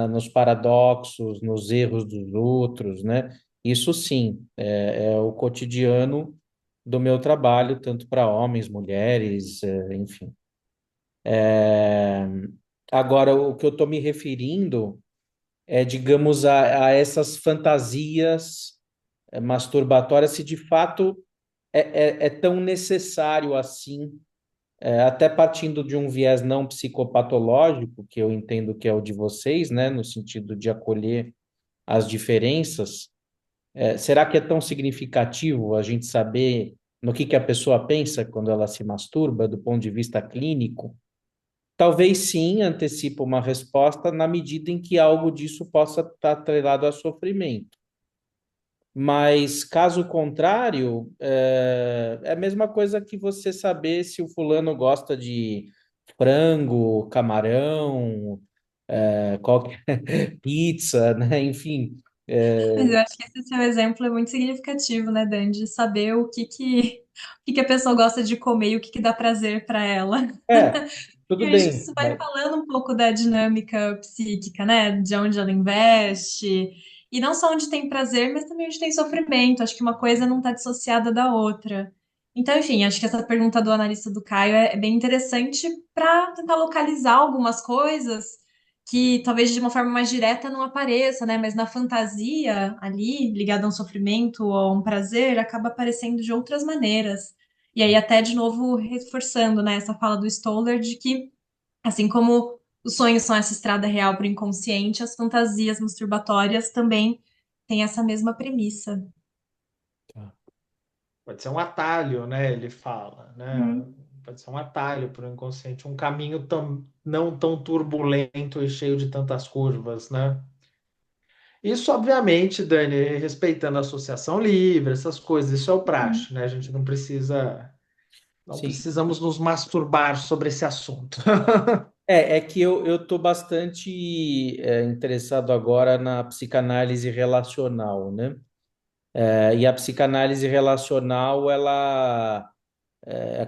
nos paradoxos, nos erros dos outros, né? Isso sim, é o cotidiano do meu trabalho, tanto para homens, mulheres, enfim. Agora, o que eu estou me referindo digamos, a essas fantasias masturbatórias, se de fato é tão necessário assim, até partindo de um viés não psicopatológico, que eu entendo que é o de vocês, né, no sentido de acolher as diferenças. Será que é tão significativo a gente saber no que a pessoa pensa quando ela se masturba, do ponto de vista clínico? Talvez sim antecipa uma resposta na medida em que algo disso possa estar atrelado a sofrimento. Mas, caso contrário, é a mesma coisa que você saber se o fulano gosta de frango, camarão, qualquer pizza, né? Enfim, Mas eu acho que esse seu exemplo é muito significativo, né, Dan, de saber o que que a pessoa gosta de comer e o que que dá prazer para ela. tudo Eu acho que bem, isso vai mas falando um pouco da dinâmica psíquica, né? De onde ela investe. E não só onde tem prazer, mas também onde tem sofrimento. Acho que uma coisa não está dissociada da outra. Então, enfim, acho que essa pergunta do analista do Caio é bem interessante para tentar localizar algumas coisas que talvez de uma forma mais direta não apareça, né? Mas na fantasia ali, ligada a um sofrimento ou a um prazer, acaba aparecendo de outras maneiras. E aí, até de novo, reforçando, né, essa fala do Stoller de que, assim como os sonhos são essa estrada real para o inconsciente, as fantasias masturbatórias também têm essa mesma premissa. Pode ser um atalho, né? Ele fala, né? Uhum. Pode ser um atalho para o inconsciente, um caminho não tão turbulento e cheio de tantas curvas, né? Isso, obviamente, Dani, respeitando a associação livre, essas coisas, isso é o Uhum. praxe, né? A gente não precisa, não sim. precisamos nos masturbar sobre esse assunto. É que eu estou bastante interessado agora na psicanálise relacional, né? E a psicanálise relacional, ela,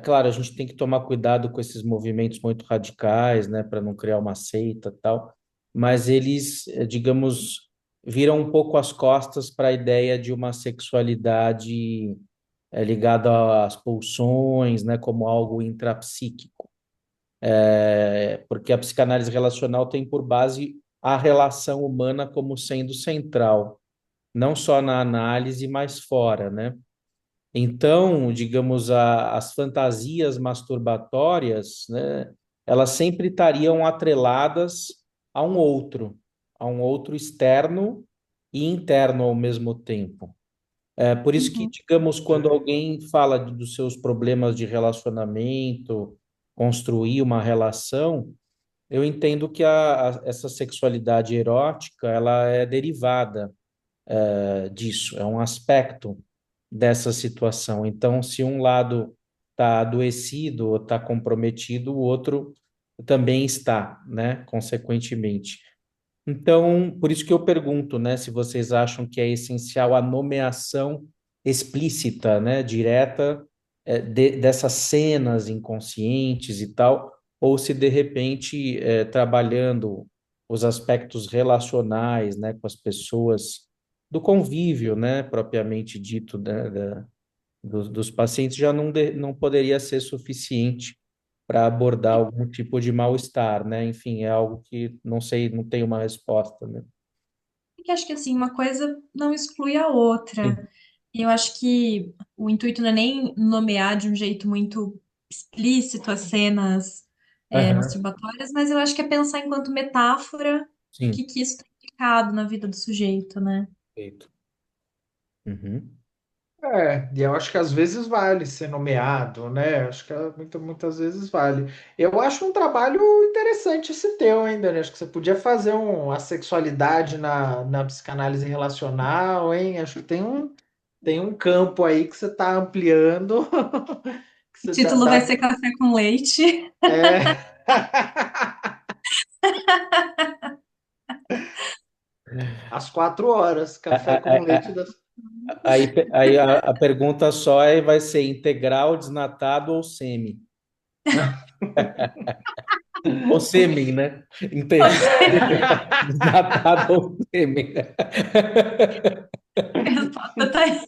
claro, a gente tem que tomar cuidado com esses movimentos muito radicais, né, para não criar uma seita e tal, mas eles, digamos, viram um pouco as costas para a ideia de uma sexualidade ligada às pulsões, né, como algo intrapsíquico. Porque a psicanálise relacional tem por base a relação humana como sendo central, não só na análise, mas fora, né? Então, digamos, as fantasias masturbatórias, né, elas sempre estariam atreladas a um outro externo e interno ao mesmo tempo. Por isso que, Uhum. digamos, quando alguém fala dos seus problemas de relacionamento, construir uma relação, eu entendo que essa sexualidade erótica, ela é derivada disso, é um aspecto dessa situação. Então, se um lado está adoecido ou está comprometido, o outro também está, né? Consequentemente. Então, por isso que eu pergunto, né, se vocês acham que é essencial a nomeação explícita, né, direta, dessas cenas inconscientes e tal, ou se de repente, trabalhando os aspectos relacionais, né, com as pessoas, do convívio, né, propriamente dito, né, dos pacientes, já não poderia ser suficiente para abordar algum tipo de mal-estar, né? Enfim, é algo que não sei, não tem uma resposta, né? Porque acho que assim, uma coisa não exclui a outra. Sim. E eu acho que o intuito não é nem nomear de um jeito muito explícito as cenas Aham, masturbatórias, mas eu acho que é pensar enquanto metáfora o sim, que isso tem implicado na vida do sujeito, né? perfeito. Uhum. E eu acho que às vezes vale ser nomeado, né? Acho que muitas vezes vale. Eu acho um trabalho interessante esse teu ainda, né? Acho que você podia fazer a sexualidade na psicanálise relacional, hein? Acho que tem um campo aí que você está ampliando, que O você título vai ser Café com Leite. é, às 4 horas, A- café com a- leite a- das. aí a pergunta só vai ser integral, desnatado ou semi? Ou sêmen, né? Desnatado ou sêmen. A resposta tá aí.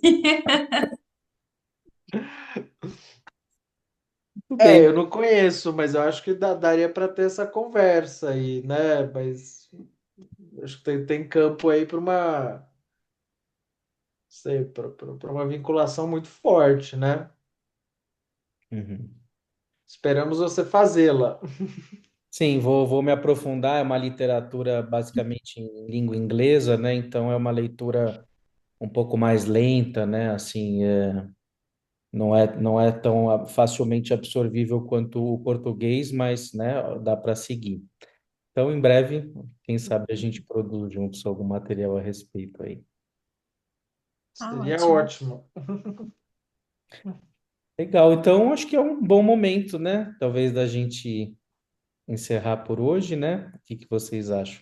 Tudo bem. Eu não conheço, mas eu acho que daria para ter essa conversa aí, né? Mas acho que tem campo aí para uma, sei, para uma vinculação muito forte, né? Uhum. Esperamos você fazê-la. Sim, vou me aprofundar. É uma literatura basicamente em língua inglesa, né? Então é uma leitura um pouco mais lenta, né? Assim, não é tão facilmente absorvível quanto o português, mas, né, dá para seguir. Então, em breve, quem sabe a gente produz juntos algum material a respeito aí. Ah, Seria ótimo. ótimo. Legal, então acho que é um bom momento, né? Talvez da gente encerrar por hoje, né? O que que vocês acham?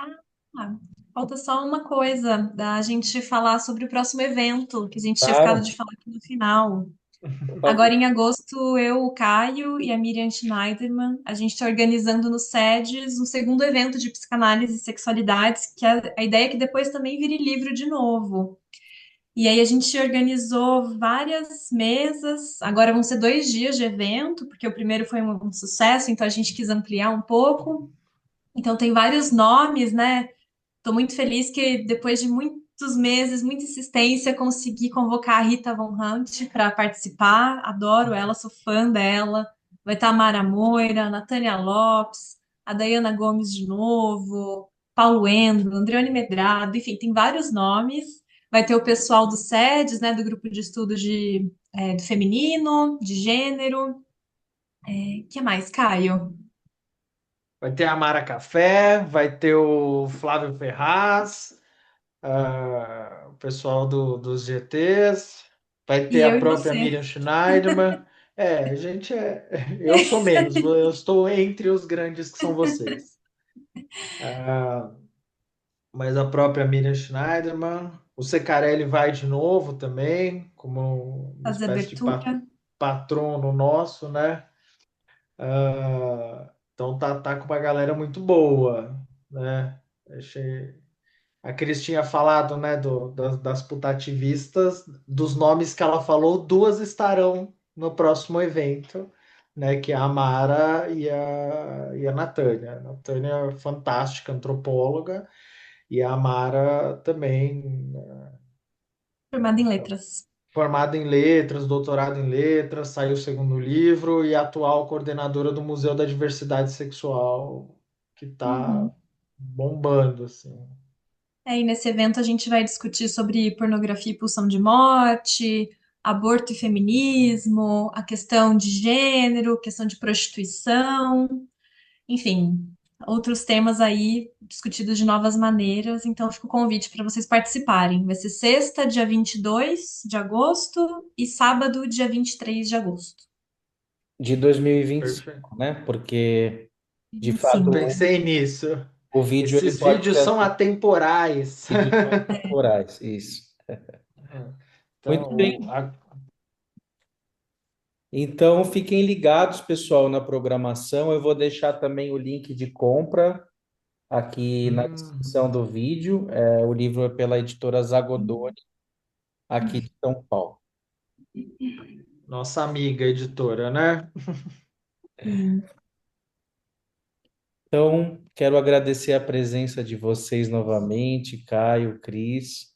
Ah, falta só uma coisa, da gente falar sobre o próximo evento, que a gente tinha ficado Claro, de falar aqui no final. por Agora, favor. em agosto, eu, o Caio e a Miriam Schneiderman, a gente está organizando no SEDES um segundo evento de psicanálise e sexualidades, que a ideia é que depois também vire livro de novo. E aí a gente organizou várias mesas. Agora vão ser 2 dias de evento, porque o primeiro foi um sucesso, então a gente quis ampliar um pouco. Então tem vários nomes, né? Estou muito feliz que depois de muitos meses, muita insistência, consegui convocar a Rita Von Hunt para participar. Adoro ela, sou fã dela. Vai estar a Mara Moira, a Natânia Lopes, a Dayana Gomes de novo, Paulo Endo, Andreane Medrado, enfim, tem vários nomes. Vai ter o pessoal do SEDES, né, do grupo de estudo do feminino, de gênero. Que mais, Caio? Vai ter a Mara Café, vai ter o Flávio Ferraz, o pessoal dos GTs, vai ter E a eu e própria você. Miriam Schneiderman. A gente é. Eu sou menos, eu estou entre os grandes que são vocês. Ah, mas a própria Miriam Schneiderman, o Secarelli vai de novo também, como uma Fazer espécie de abertura. patrono nosso, né? Então tá com uma galera muito boa, né? Achei. A Cris tinha falado, né, das putativistas, dos nomes que ela falou, duas estarão no próximo evento, né, que é a Mara e a Natânia. A Natânia é fantástica, antropóloga, e a Mara também, Formada em letras. formada em letras, doutorado em letras, saiu o segundo livro e atual coordenadora do Museu da Diversidade Sexual, que está Uhum. bombando, assim. E nesse evento a gente vai discutir sobre pornografia e pulsão de morte, aborto e feminismo, a questão de gênero, questão de prostituição, enfim, outros temas aí discutidos de novas maneiras. Então fica o convite para vocês participarem. Vai ser sexta, dia 22 de agosto e sábado, dia 23 de agosto. De 2025, Perfeito. né? Porque, de fato, 25. Pensei nisso. o vídeo ele Esses pode vídeos ser são atemporais. edições temporais, isso. Muito Então, bem. Então, fiquem ligados, pessoal, na programação. Eu vou deixar também o link de compra aqui na descrição do vídeo. O livro é pela editora Zagodoni, aqui de São Paulo. nossa amiga editora, né? Sim. Então, quero agradecer a presença de vocês novamente, Caio, Cris.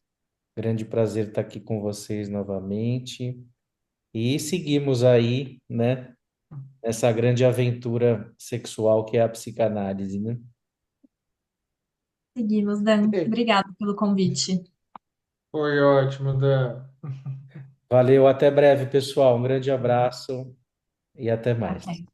Grande prazer estar aqui com vocês novamente. E seguimos aí, né, nessa grande aventura sexual que é a psicanálise, né? Seguimos, Dan. Obrigada pelo convite. Foi ótimo, Dan. Valeu, até breve, pessoal. Um grande abraço e até mais. Até.